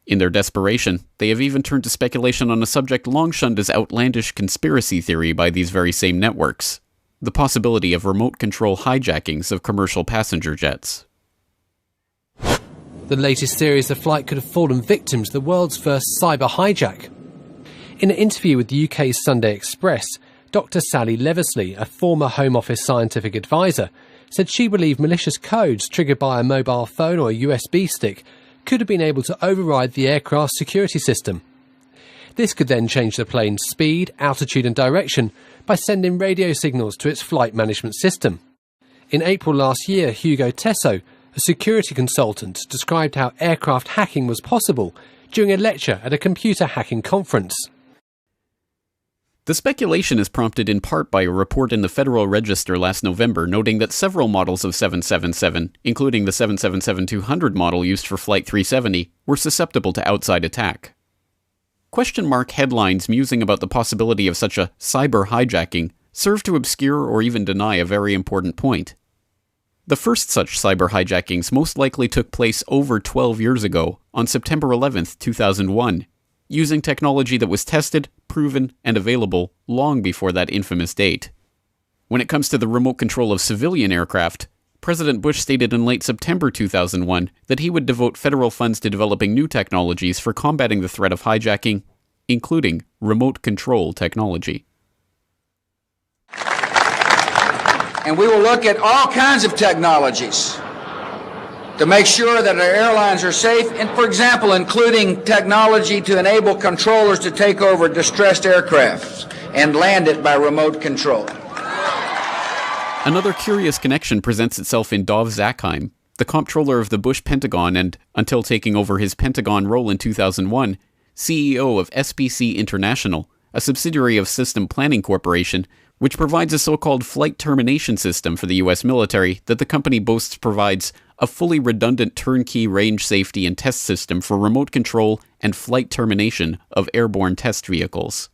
In their desperation, they have even turned to speculation on a subject long shunned as outlandish conspiracy theory by these very same networks: the possibility of remote control hijackings of commercial passenger jets. The latest theory is the flight could have fallen victim to the world's first cyber hijack. In an interview with the UK's Sunday Express, Dr. Sally Leversley, a former Home Office scientific advisor, said she believed malicious codes triggered by a mobile phone or a USB stick could have been able to override the aircraft's security system. This could then change the plane's speed, altitude and direction by sending radio signals to its flight management system. In April last year, Hugo Tesso, a security consultant, described how aircraft hacking was possible during a lecture at a computer hacking conference. The speculation is prompted in part by a report in the Federal Register last November noting that several models of 777, including the 777-200 model used for Flight 370, were susceptible to outside attack. Question mark headlines musing about the possibility of such a cyber hijacking serve to obscure or even deny a very important point. The first such cyber hijackings most likely took place over 12 years ago, on September 11, 2001, using technology that was tested, proven, and available long before that infamous date. When it comes to the remote control of civilian aircraft, President Bush stated in late September 2001 that he would devote federal funds to developing new technologies for combating the threat of hijacking, including remote control technology. And we will look at all kinds of technologies to make sure that our airlines are safe, and for example, including technology to enable controllers to take over distressed aircraft and land it by remote control. Another curious connection presents itself in Dov Zakheim, the comptroller of the Bush Pentagon and, until taking over his Pentagon role in 2001, CEO of SBC International, a subsidiary of System Planning Corporation, which provides a so-called flight termination system for the U.S. military that the company boasts provides a fully redundant turnkey range safety and test system for remote control and flight termination of airborne test vehicles.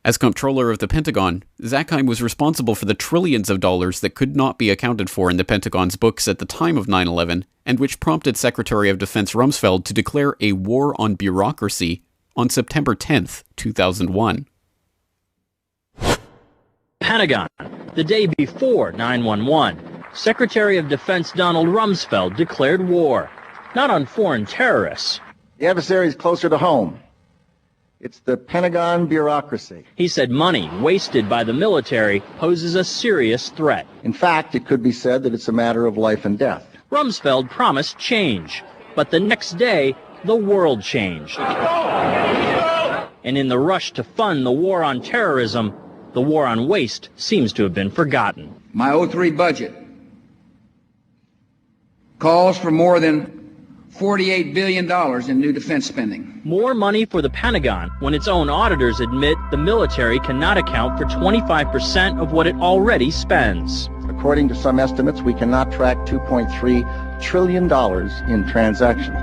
As comptroller of the Pentagon, Zakheim was responsible for the trillions of dollars that could not be accounted for in the Pentagon's books at the time of 9/11, and which prompted Secretary of Defense Rumsfeld to declare a war on bureaucracy on September 10, 2001. Pentagon, the day before 9/11, Secretary of Defense Donald Rumsfeld declared war, not on foreign terrorists. The adversary is closer to home. It's the Pentagon bureaucracy. He said money wasted by the military poses a serious threat. In fact, it could be said that it's a matter of life and death. Rumsfeld promised change, but the next day, the world changed. And in the rush to fund the war on terrorism, the war on waste seems to have been forgotten. My 03 budget calls for more than $48 billion in new defense spending. More money for the Pentagon when its own auditors admit the military cannot account for 25% of what it already spends. According to some estimates, we cannot track $2.3 trillion in transactions.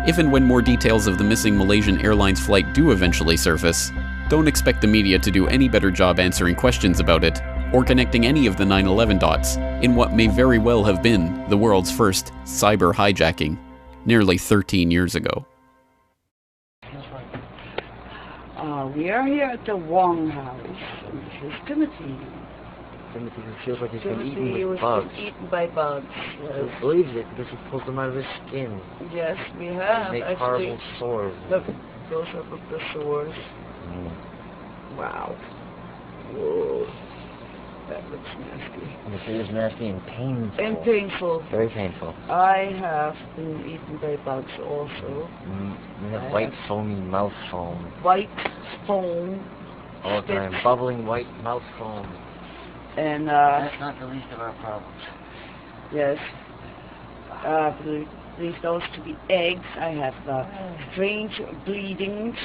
If and when more details of the missing Malaysian Airlines flight do eventually surface, don't expect the media to do any better job answering questions about it, or connecting any of the 9/11 dots in what may very well have been the world's first cyber hijacking, nearly 13 years ago. We are here at the Wong House, Mrs. Timothy. Timothy feels like he's been Timothy eaten was with bugs. been eaten by bugs. Yes. He believes it because he pulls them out of his skin. Yes, we have. They make actually. horrible sores. Look, those are the sores. Wow. Whoa. That looks nasty. Yes, it is nasty and painful. And painful. Very painful. I have been eaten by bugs also. You have white foamy mouth foam. White foam. All the time. Bubbling white mouth foam. And that's not the least of our problems. Yes. Believe those to be eggs. I have strange bleedings,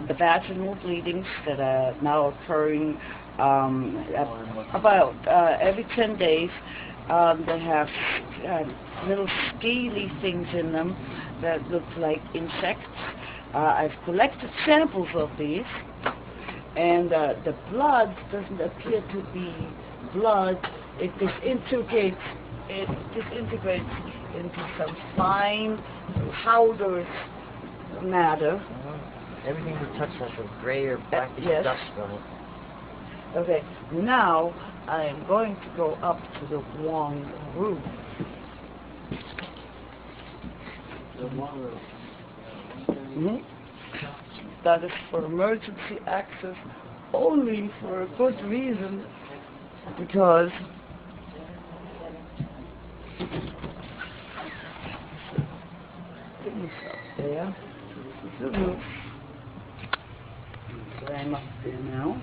the vaginal bleedings that are now occurring about every 10 days. They have little scaly things in them that look like insects. I've collected samples of these, and the blood doesn't appear to be blood. It disintegrates into some fine powdered matter. Everything we touch has a gray or blackish dust on it. Okay, now I am going to go up to the Wong roof. That is for emergency access only for a good reason, because things up there. This is the roof. So I'm up there now.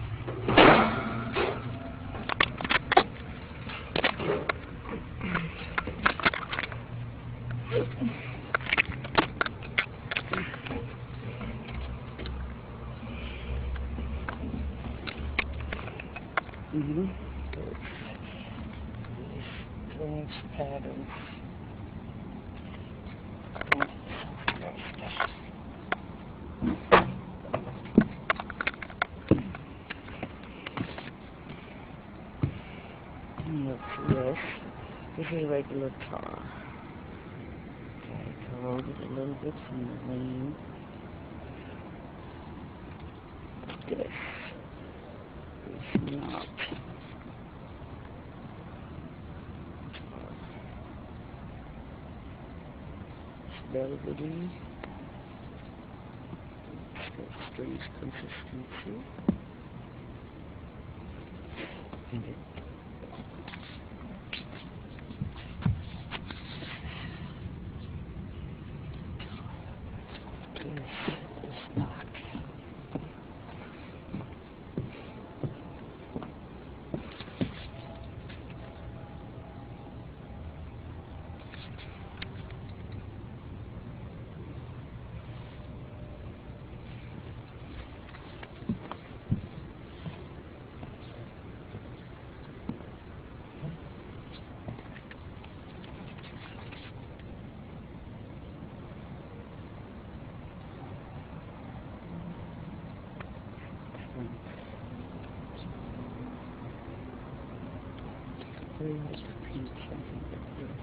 Strange patterns. Yes, this is regular tar. Okay, corroded a little bit from the rain. This is not. It's velvety. It's got strange consistency. And it very much repeat something like this.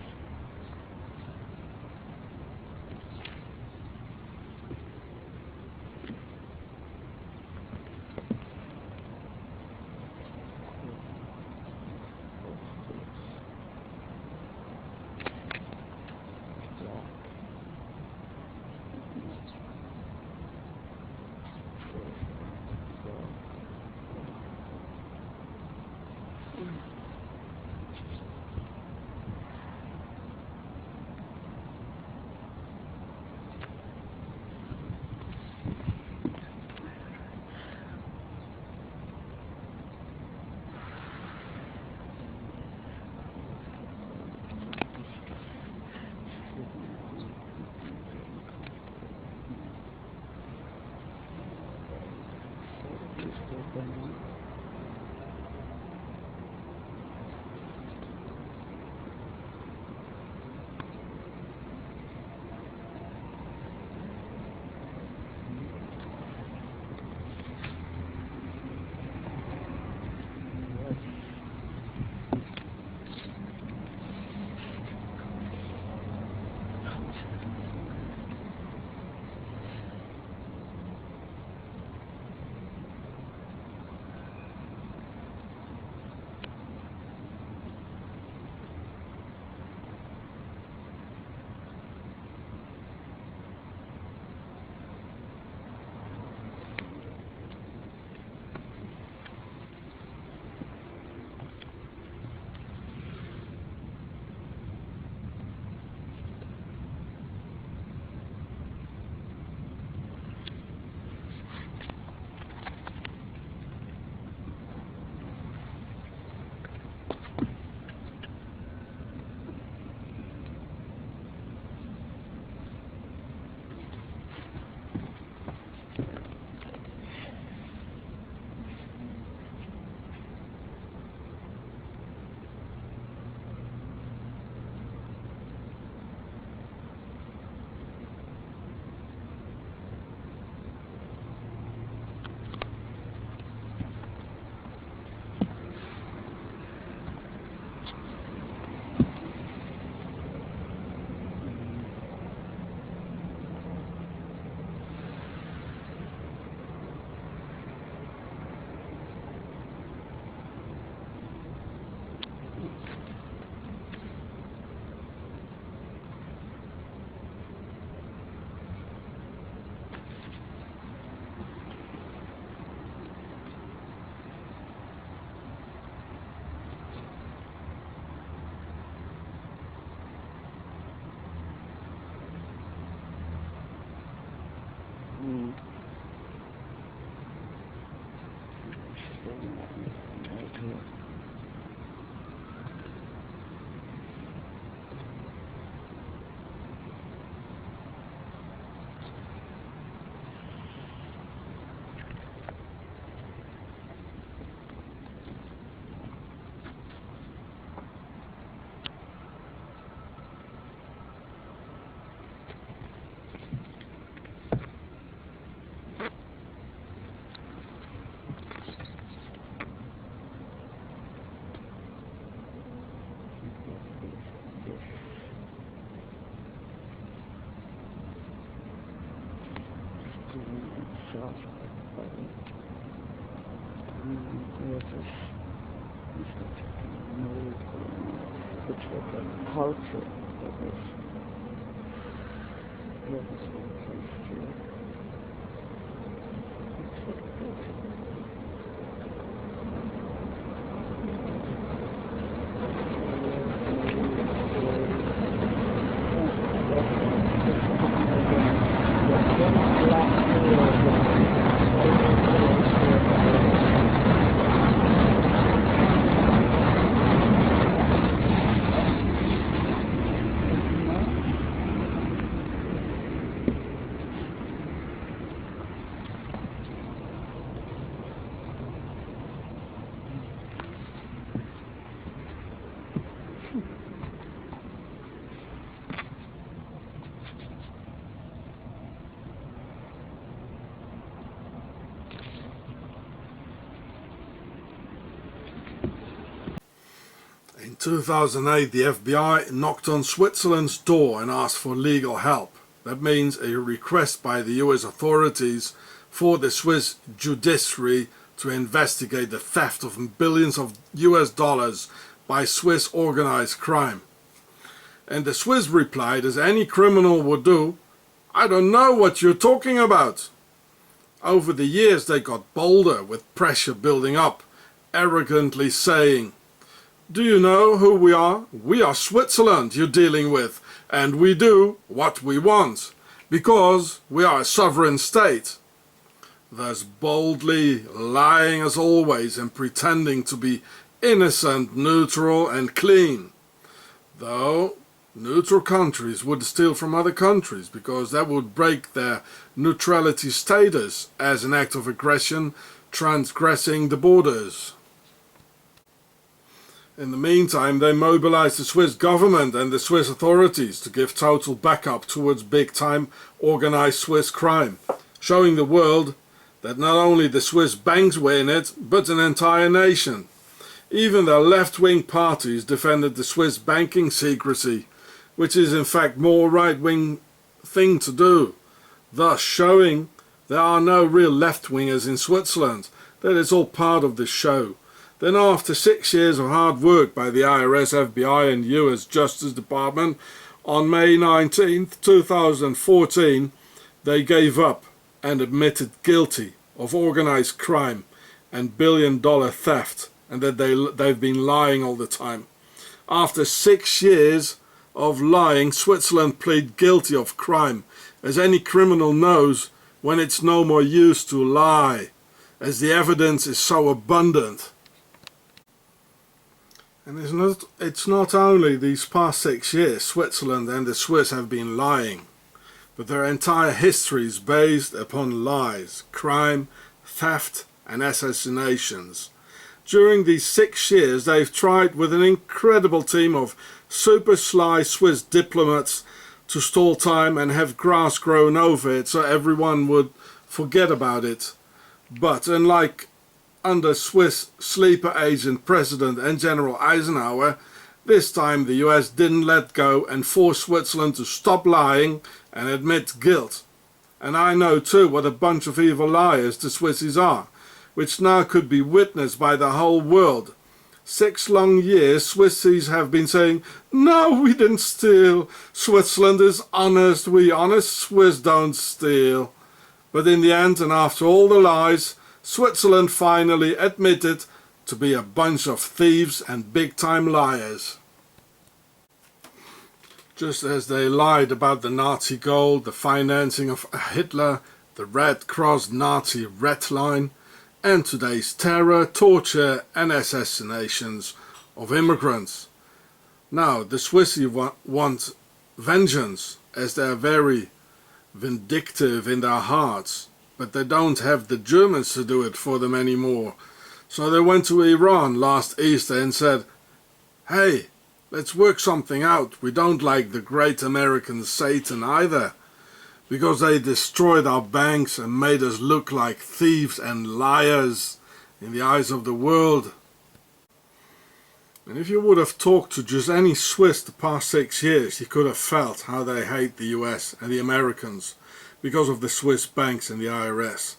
In 2008, the FBI knocked on Switzerland's door and asked for legal help. That means a request by the US authorities for the Swiss judiciary to investigate the theft of billions of US dollars by Swiss organized crime. And the Swiss replied, as any criminal would do, "I don't know what you're talking about." Over the years they got bolder, with pressure building up, arrogantly saying, "Do you know who we are? We are Switzerland you're dealing with, and we do what we want, because we are a sovereign state." Thus boldly lying as always and pretending to be innocent, neutral and clean. Though neutral countries would steal from other countries, because that would break their neutrality status as an act of aggression, transgressing the borders. In the meantime, they mobilized the Swiss government and the Swiss authorities to give total backup towards big-time organized Swiss crime, showing the world that not only the Swiss banks were in it, but an entire nation. Even the left-wing parties defended the Swiss banking secrecy, which is in fact more right-wing thing to do, thus showing there are no real left-wingers in Switzerland, that it's all part of the show. Then after 6 years of hard work by the IRS, FBI and US Justice Department, on May 19, 2014, they gave up and admitted guilty of organized crime and billion-dollar theft, and that they've been lying all the time. After 6 years of lying, Switzerland pleaded guilty of crime, as any criminal knows when it's no more use to lie, as the evidence is so abundant. And it's not only these past 6 years Switzerland and the Swiss have been lying, but their entire history is based upon lies, crime, theft and assassinations. During these 6 years they've tried with an incredible team of super sly Swiss diplomats to stall time and have grass grown over it so everyone would forget about it. But unlike under Swiss sleeper agent President and General Eisenhower, this time the US didn't let go and forced Switzerland to stop lying and admit guilt. And I know too what a bunch of evil liars the Swissies are, which now could be witnessed by the whole world. 6 long years Swissies have been saying, "No, we didn't steal. Switzerland is honest. We honest Swiss don't steal." But in the end, and after all the lies, Switzerland finally admitted to be a bunch of thieves and big-time liars. Just as they lied about the Nazi gold, the financing of Hitler, the Red Cross Nazi Red Line, and today's terror, torture and assassinations of immigrants. Now, the Swiss want vengeance, as they are very vindictive in their hearts, but they don't have the Germans to do it for them anymore. So they went to Iran last Easter and said, hey, let's work something out. We don't like the great American Satan either, because they destroyed our banks and made us look like thieves and liars in the eyes of the world. And if you would have talked to just any Swiss the past 6 years, you could have felt how they hate the US and the Americans because of the Swiss banks and the IRS.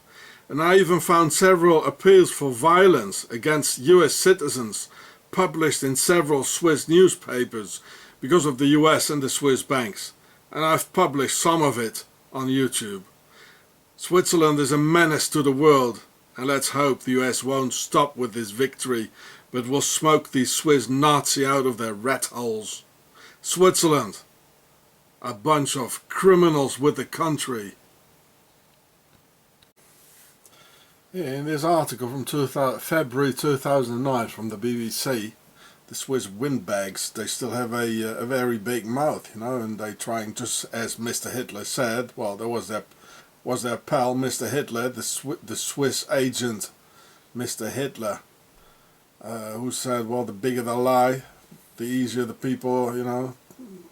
And I even found several appeals for violence against US citizens published in several Swiss newspapers because of the US and the Swiss banks. And I've published some of it on YouTube. Switzerland is a menace to the world, and let's hope the US won't stop with this victory, but will smoke these Swiss Nazi out of their rat holes. Switzerland, a bunch of criminals with the country. Yeah, in this article from February 2009 from the BBC, the Swiss windbags, they still have a very big mouth, you know, and they trying, just as Mr. Hitler said, well, there was their pal, Mr. Hitler, the Swiss agent, Mr. Hitler, who said, well, the bigger the lie, the easier the people, you know,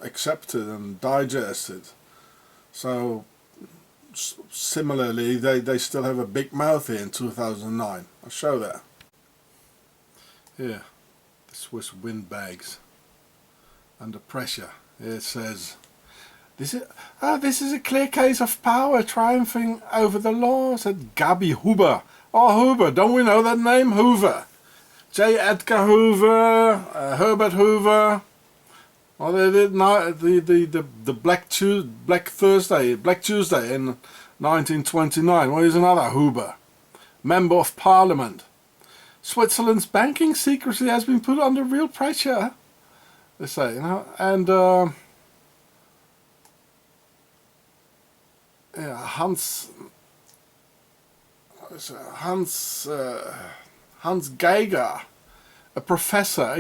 accept it and digest it. So, similarly, they still have a big mouth here in 2009. I'll show that. Here, the Swiss windbags, under pressure. Here it says, this is a clear case of power triumphing over the law, said Gabi Huber. Oh, Hoover, don't we know that name? Hoover. J. Edgar Hoover, Herbert Hoover. Well, they did the Black Tuesday in 1929. Well, here's another Hoover, Member of Parliament. Switzerland's banking secrecy has been put under real pressure, they say, you know, and yeah, Hans Geiger, a professor,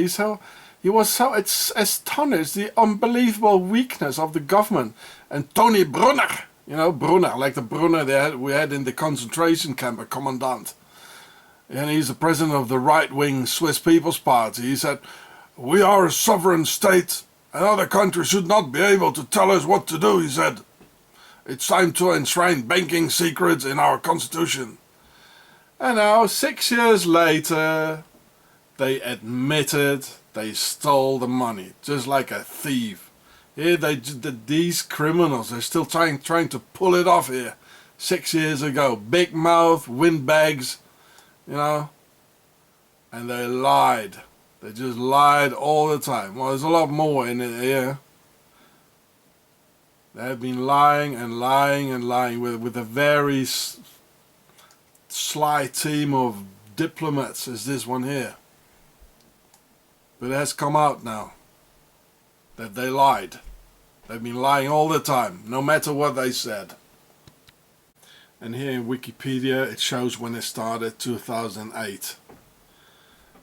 he was so astonished the unbelievable weakness of the government. And Tony Brunner, you know, Brunner, like the Brunner we had in the concentration camp, a commandant. And he's the president of the right-wing Swiss People's Party. He said, we are a sovereign state, and other countries should not be able to tell us what to do, he said. It's time to enshrine banking secrets in our constitution. And now, 6 years later, they admitted they stole the money, just like a thief. Here, these criminals, they're still trying to pull it off here. 6 years ago, big mouth, windbags, you know, and they lied. They just lied all the time. Well, there's a lot more in it here. They have been lying and lying and lying with a very sly team of diplomats, as this one here. But it has come out now that they lied. They've been lying all the time, no matter what they said. And here in Wikipedia it shows when it started, 2008.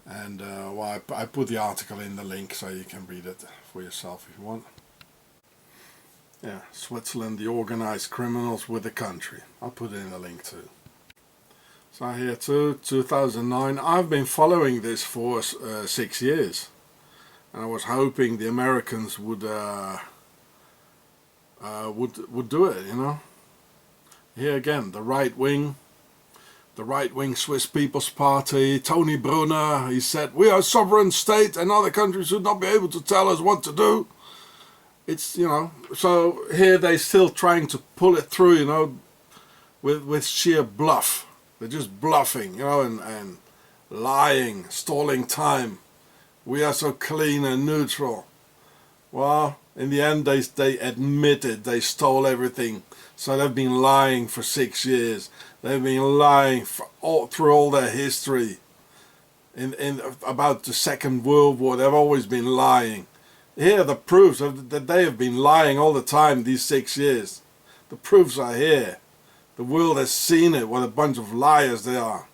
And well, I put the article in the link so you can read it for yourself if you want. Yeah, Switzerland, the organized criminals with the country. I'll put it in the link too. So here too, 2009. I've been following this for 6 years, and I was hoping the Americans would do it, you know. Here again, the right wing Swiss People's Party, Tony Brunner. He said, "We are a sovereign state, and other countries should not be able to tell us what to do." It's, you know, so here they're still trying to pull it through, you know, with sheer bluff. They're just bluffing, you know, and lying, stalling time. We are so clean and neutral. Well, in the end, they admitted they stole everything. So they've been lying for 6 years. They've been lying through all their history. In about the Second World War, they've always been lying. Here, the proofs that they have been lying all the time these 6 years. The proofs are here. The world has seen it, what a bunch of liars they are.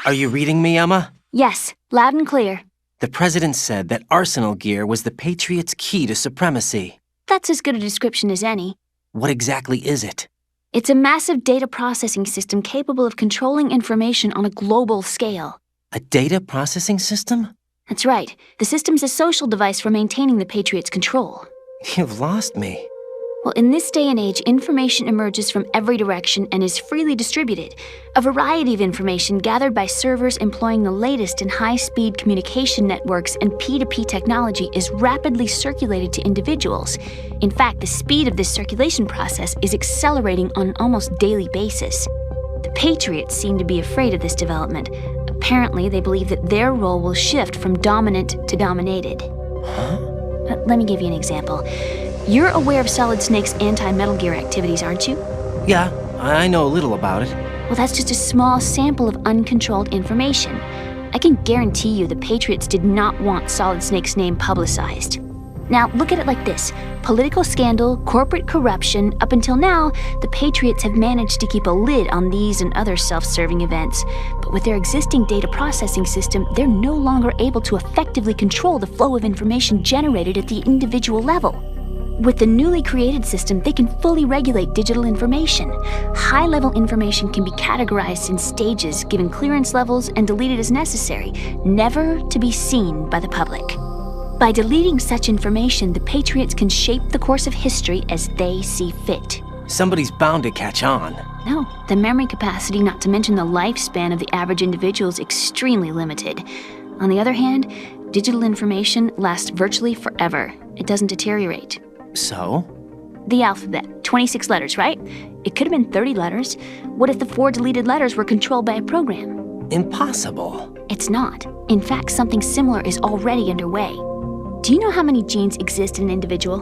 Are you reading me, Emma? Yes, loud and clear. The president said that Arsenal gear was the Patriots' key to supremacy. That's as good a description as any. What exactly is it? It's a massive data processing system capable of controlling information on a global scale. A data processing system? That's right. The system's a social device for maintaining the Patriots' control. You've lost me. Well, in this day and age, information emerges from every direction and is freely distributed. A variety of information gathered by servers employing the latest in high-speed communication networks and P2P technology is rapidly circulated to individuals. In fact, the speed of this circulation process is accelerating on an almost daily basis. The Patriots seem to be afraid of this development. Apparently, they believe that their role will shift from dominant to dominated. Huh? Let me give you an example. You're aware of Solid Snake's anti-Metal Gear activities, aren't you? Yeah, I know a little about it. Well, that's just a small sample of uncontrolled information. I can guarantee you the Patriots did not want Solid Snake's name publicized. Now, look at it like this. Political scandal, corporate corruption, up until now, the Patriots have managed to keep a lid on these and other self-serving events. But with their existing data processing system, they're no longer able to effectively control the flow of information generated at the individual level. With the newly created system, they can fully regulate digital information. High-level information can be categorized in stages, given clearance levels, and deleted as necessary, never to be seen by the public. By deleting such information, the Patriots can shape the course of history as they see fit. Somebody's bound to catch on. No, the memory capacity, not to mention the lifespan of the average individual, is extremely limited. On the other hand, digital information lasts virtually forever. It doesn't deteriorate. So? The alphabet, 26 letters, right? It could have been 30 letters. What if the 4 deleted letters were controlled by a program? Impossible. It's not. In fact, something similar is already underway. Do you know how many genes exist in an individual?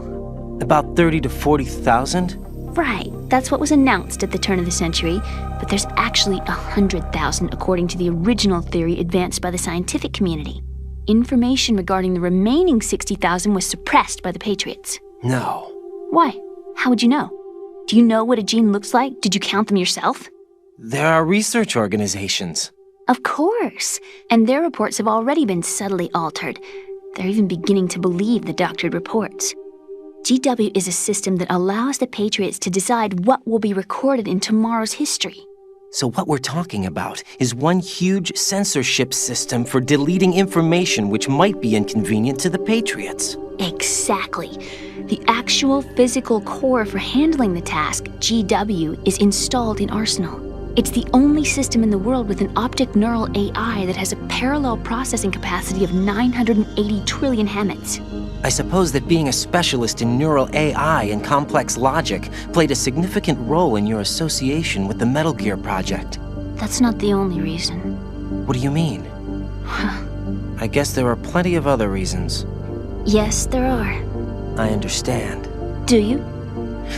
About 30 to 40,000? Right. That's what was announced at the turn of the century. But there's actually 100,000 according to the original theory advanced by the scientific community. Information regarding the remaining 60,000 was suppressed by the Patriots. No. Why? How would you know? Do you know what a gene looks like? Did you count them yourself? There are research organizations. Of course. And their reports have already been subtly altered. They're even beginning to believe the doctored reports. GW is a system that allows the Patriots to decide what will be recorded in tomorrow's history. So what we're talking about is one huge censorship system for deleting information which might be inconvenient to the Patriots. Exactly. The actual physical core for handling the task, GW, is installed in Arsenal. It's the only system in the world with an optic neural AI that has a parallel processing capacity of 980 trillion Hammets. I suppose that being a specialist in neural AI and complex logic played a significant role in your association with the Metal Gear project. That's not the only reason. What do you mean? I guess there are plenty of other reasons. Yes, there are. I understand. Do you?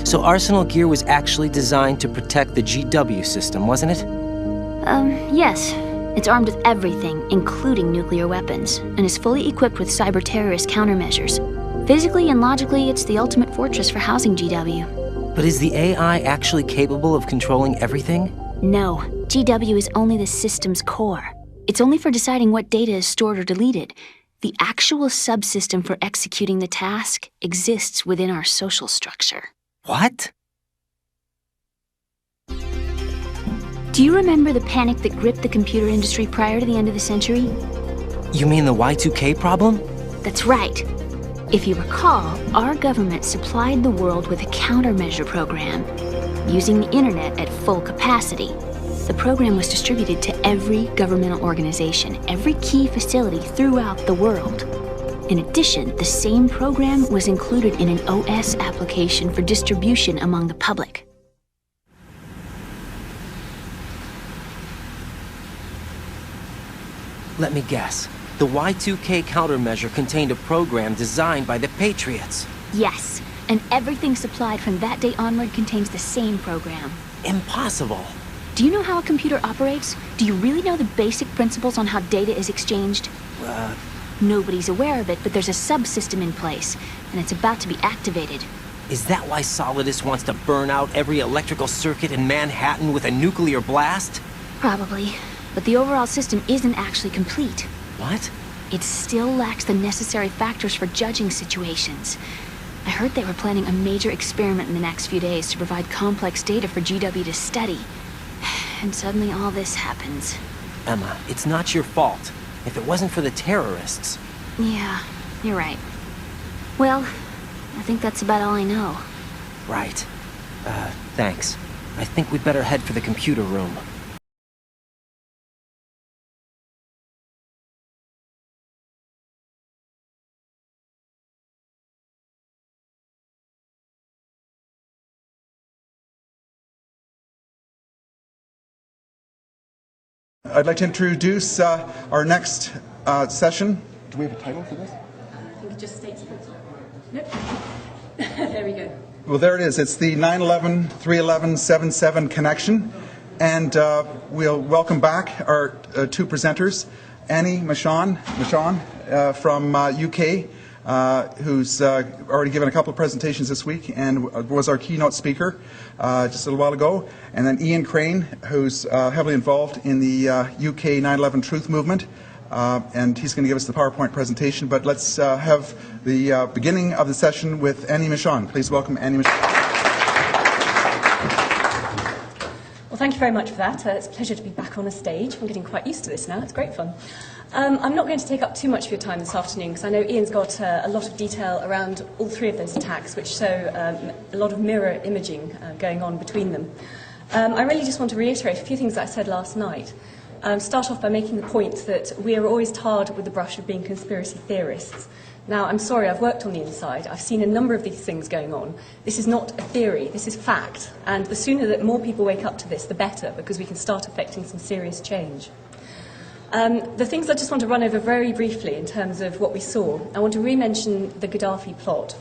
So Arsenal gear was actually designed to protect the GW system, wasn't it? Yes. It's armed with everything, including nuclear weapons, and is fully equipped with cyber-terrorist countermeasures. Physically and logically, it's the ultimate fortress for housing GW. But is the AI actually capable of controlling everything? No. GW is only the system's core. It's only for deciding what data is stored or deleted. The actual subsystem for executing the task exists within our social structure. What? Do you remember the panic that gripped the computer industry prior to the end of the century? You mean the Y2K problem? That's right. If you recall, our government supplied the world with a countermeasure program, using the internet at full capacity. The program was distributed to every governmental organization, every key facility throughout the world. In addition, the same program was included in an OS application for distribution among the public. Let me guess. The Y2K countermeasure contained a program designed by the Patriots. Yes, and everything supplied from that day onward contains the same program. Impossible. Do you know how a computer operates? Do you really know the basic principles on how data is exchanged? Nobody's aware of it, but there's a subsystem in place, and it's about to be activated. Is that why Solidus wants to burn out every electrical circuit in Manhattan with a nuclear blast? Probably. But the overall system isn't actually complete. What? it still lacks the necessary factors for judging situations. I heard they were planning a major experiment in the next few days to provide complex data for GW to study. And suddenly all this happens. Emma, it's not your fault. If it wasn't for the terrorists... Yeah, you're right. Well, I think that's about all I know. Right. Thanks. I think we'd better head for the computer room. I'd like to introduce our next session. Do we have a title for this? I think it just states it. Nope. There we go. Well, there it is. It's the 9/11/3/11/77 connection. And we'll welcome back our two presenters, Annie Michon from UK, who's already given a couple of presentations this week and was our keynote speaker just a little while ago. And then Ian Crane, who's heavily involved in the UK 9/11 Truth Movement. And he's going to give us the PowerPoint presentation. But let's have the beginning of the session with Annie Michon. Please welcome Annie Michon. Well, thank you very much for that. It's a pleasure to be back on a stage. I'm getting quite used to this now. It's great fun. I'm not going to take up too much of your time this afternoon because I know Ian's got a lot of detail around all three of those attacks, which show a lot of mirror imaging going on between them. I really just want to reiterate a few things that I said last night. Start off by making the point that we are always tarred with the brush of being conspiracy theorists. Now, I'm sorry, I've worked on the inside. I've seen a number of these things going on. This is not a theory, this is fact. And the sooner that more people wake up to this, the better, because we can start affecting some serious change. The things I just want to run over very briefly in terms of what we saw. I want to re-mention the Gaddafi plot.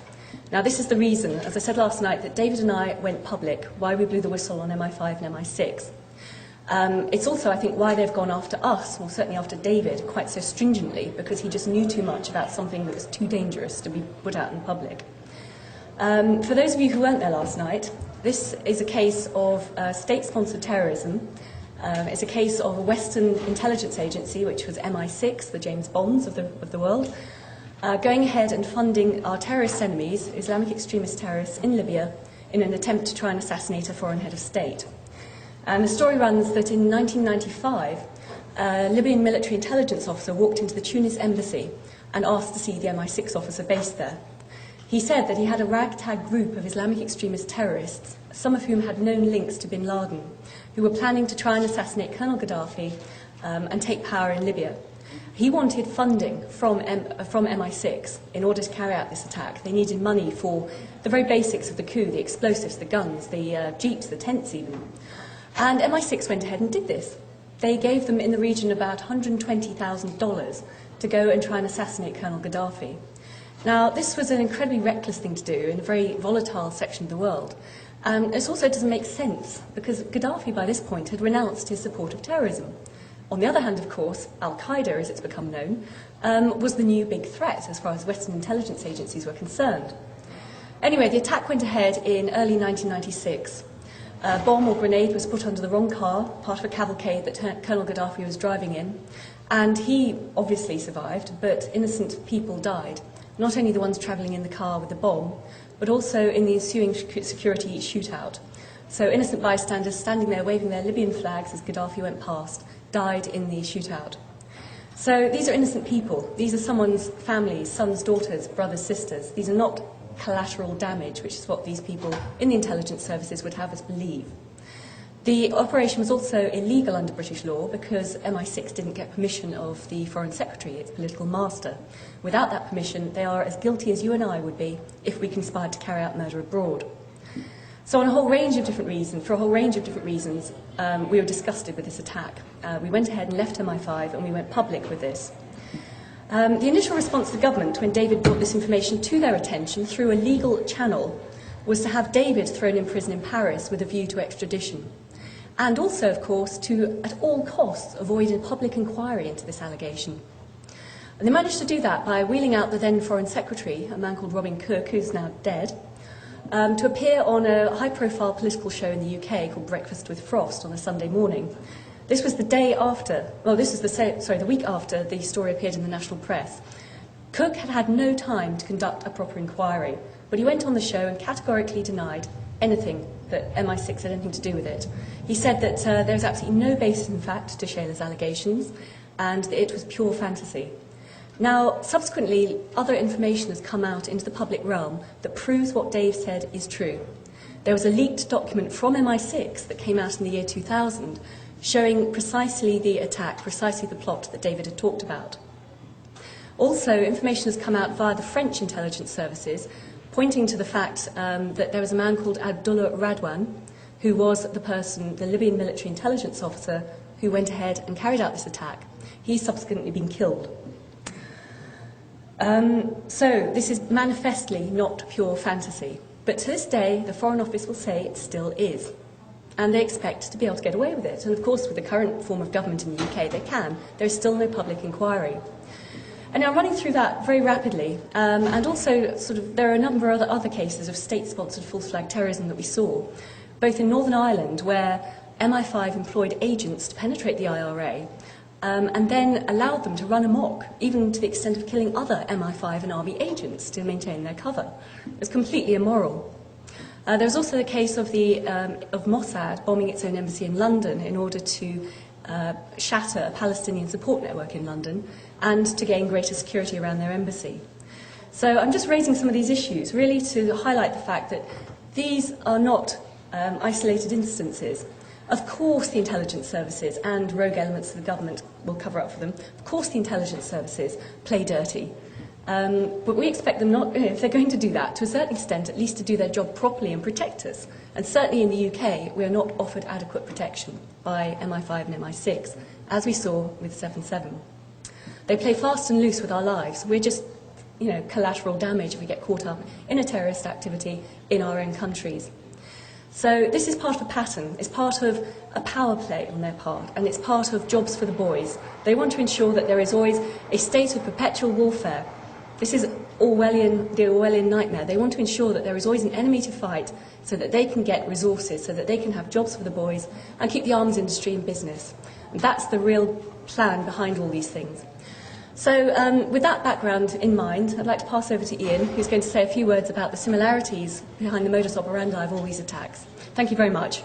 Now, this is the reason, as I said last night, that David and I went public, why we blew the whistle on MI5 and MI6. It's also, I think, why they've gone after us, or certainly after David, quite so stringently, because he just knew too much about something that was too dangerous to be put out in public. For those of you who weren't there last night, this is a case of state-sponsored terrorism. It's a case of a Western intelligence agency, which was MI6, the James Bonds of the world, going ahead and funding our terrorist enemies, Islamic extremist terrorists in Libya, in an attempt to try and assassinate a foreign head of state. And the story runs that in 1995, a Libyan military intelligence officer walked into the Tunis embassy and asked to see the MI6 officer based there. He said that he had a ragtag group of Islamic extremist terrorists, some of whom had known links to bin Laden, who were planning to try and assassinate Colonel Gaddafi and take power in Libya. He wanted funding from MI6 in order to carry out this attack. They needed money for the very basics of the coup, the explosives, the guns, the jeeps, the tents even. And MI6 went ahead and did this. They gave them in the region about $120,000 to go and try and assassinate Colonel Gaddafi. Now, this was an incredibly reckless thing to do in a very volatile section of the world. It also doesn't make sense, because Gaddafi by this point had renounced his support of terrorism. On the other hand, of course, Al-Qaeda, as it's become known, was the new big threat as far as Western intelligence agencies were concerned. Anyway, the attack went ahead in early 1996. A bomb or grenade was put under the wrong car, part of a cavalcade that Colonel Gaddafi was driving in, and he obviously survived, but innocent people died. Not only the ones travelling in the car with the bomb, but also in the ensuing security shootout. So innocent bystanders standing there waving their Libyan flags as Gaddafi went past died in the shootout. So these are innocent people. These are someone's families, sons, daughters, brothers, sisters. These are not collateral damage, which is what these people in the intelligence services would have us believe. The operation was also illegal under British law because MI6 didn't get permission of the Foreign Secretary, its political master. Without that permission, they are as guilty as you and I would be if we conspired to carry out murder abroad. So for a whole range of different reasons, we were disgusted with this attack. We went ahead and left MI5 and we went public with this. The initial response of the government when David brought this information to their attention through a legal channel was to have David thrown in prison in Paris with a view to extradition. And also, of course, to, at all costs, avoid a public inquiry into this allegation. And they managed to do that by wheeling out the then Foreign Secretary, a man called Robin Cook, who's now dead, to appear on a high-profile political show in the UK called Breakfast with Frost on a Sunday morning. This was the day after, well, this was the week after the story appeared in the national press. Cook had had no time to conduct a proper inquiry, but he went on the show and categorically denied anything that MI6 had anything to do with it. He said that there was absolutely no basis in fact to Shayla's allegations, and that it was pure fantasy. Now, subsequently, other information has come out into the public realm that proves what Dave said is true. There was a leaked document from MI6 that came out in the year 2000 showing precisely the attack, precisely the plot that David had talked about. Also, information has come out via the French intelligence services pointing to the fact that there was a man called Abdullah Radwan, who was the Libyan military intelligence officer who went ahead and carried out this attack. He's subsequently been killed. So this is manifestly not pure fantasy. But to this day, the Foreign Office will say it still is. And they expect to be able to get away with it. And of course, with the current form of government in the UK, they can. There is still no public inquiry. And now running through that very rapidly, and also there are a number of other cases of state-sponsored false flag terrorism that we saw, both in Northern Ireland, where MI5 employed agents to penetrate the IRA, and then allowed them to run amok, even to the extent of killing other MI5 and army agents to maintain their cover. It was completely immoral. There was also the case of Mossad bombing its own embassy in London in order to shatter a Palestinian support network in London and to gain greater security around their embassy. So I'm just raising some of these issues, really to highlight the fact that these are not isolated instances. Of course the intelligence services and rogue elements of the government will cover up for them. Of course the intelligence services play dirty. But we expect them not, if they're going to do that, to a certain extent, at least to do their job properly and protect us. And certainly in the UK, we are not offered adequate protection by MI5 and MI6, as we saw with 7/7. They play fast and loose with our lives. We're just, collateral damage if we get caught up in a terrorist activity in our own countries. So this is part of a pattern. It's part of a power play on their part, and it's part of jobs for the boys. They want to ensure that there is always a state of perpetual warfare. This is the Orwellian nightmare. They want to ensure that there is always an enemy to fight so that they can get resources, so that they can have jobs for the boys and keep the arms industry in business. And that's the real plan behind all these things. So with that background in mind, I'd like to pass over to Ian, who's going to say a few words about the similarities behind the modus operandi of all these attacks. Thank you very much.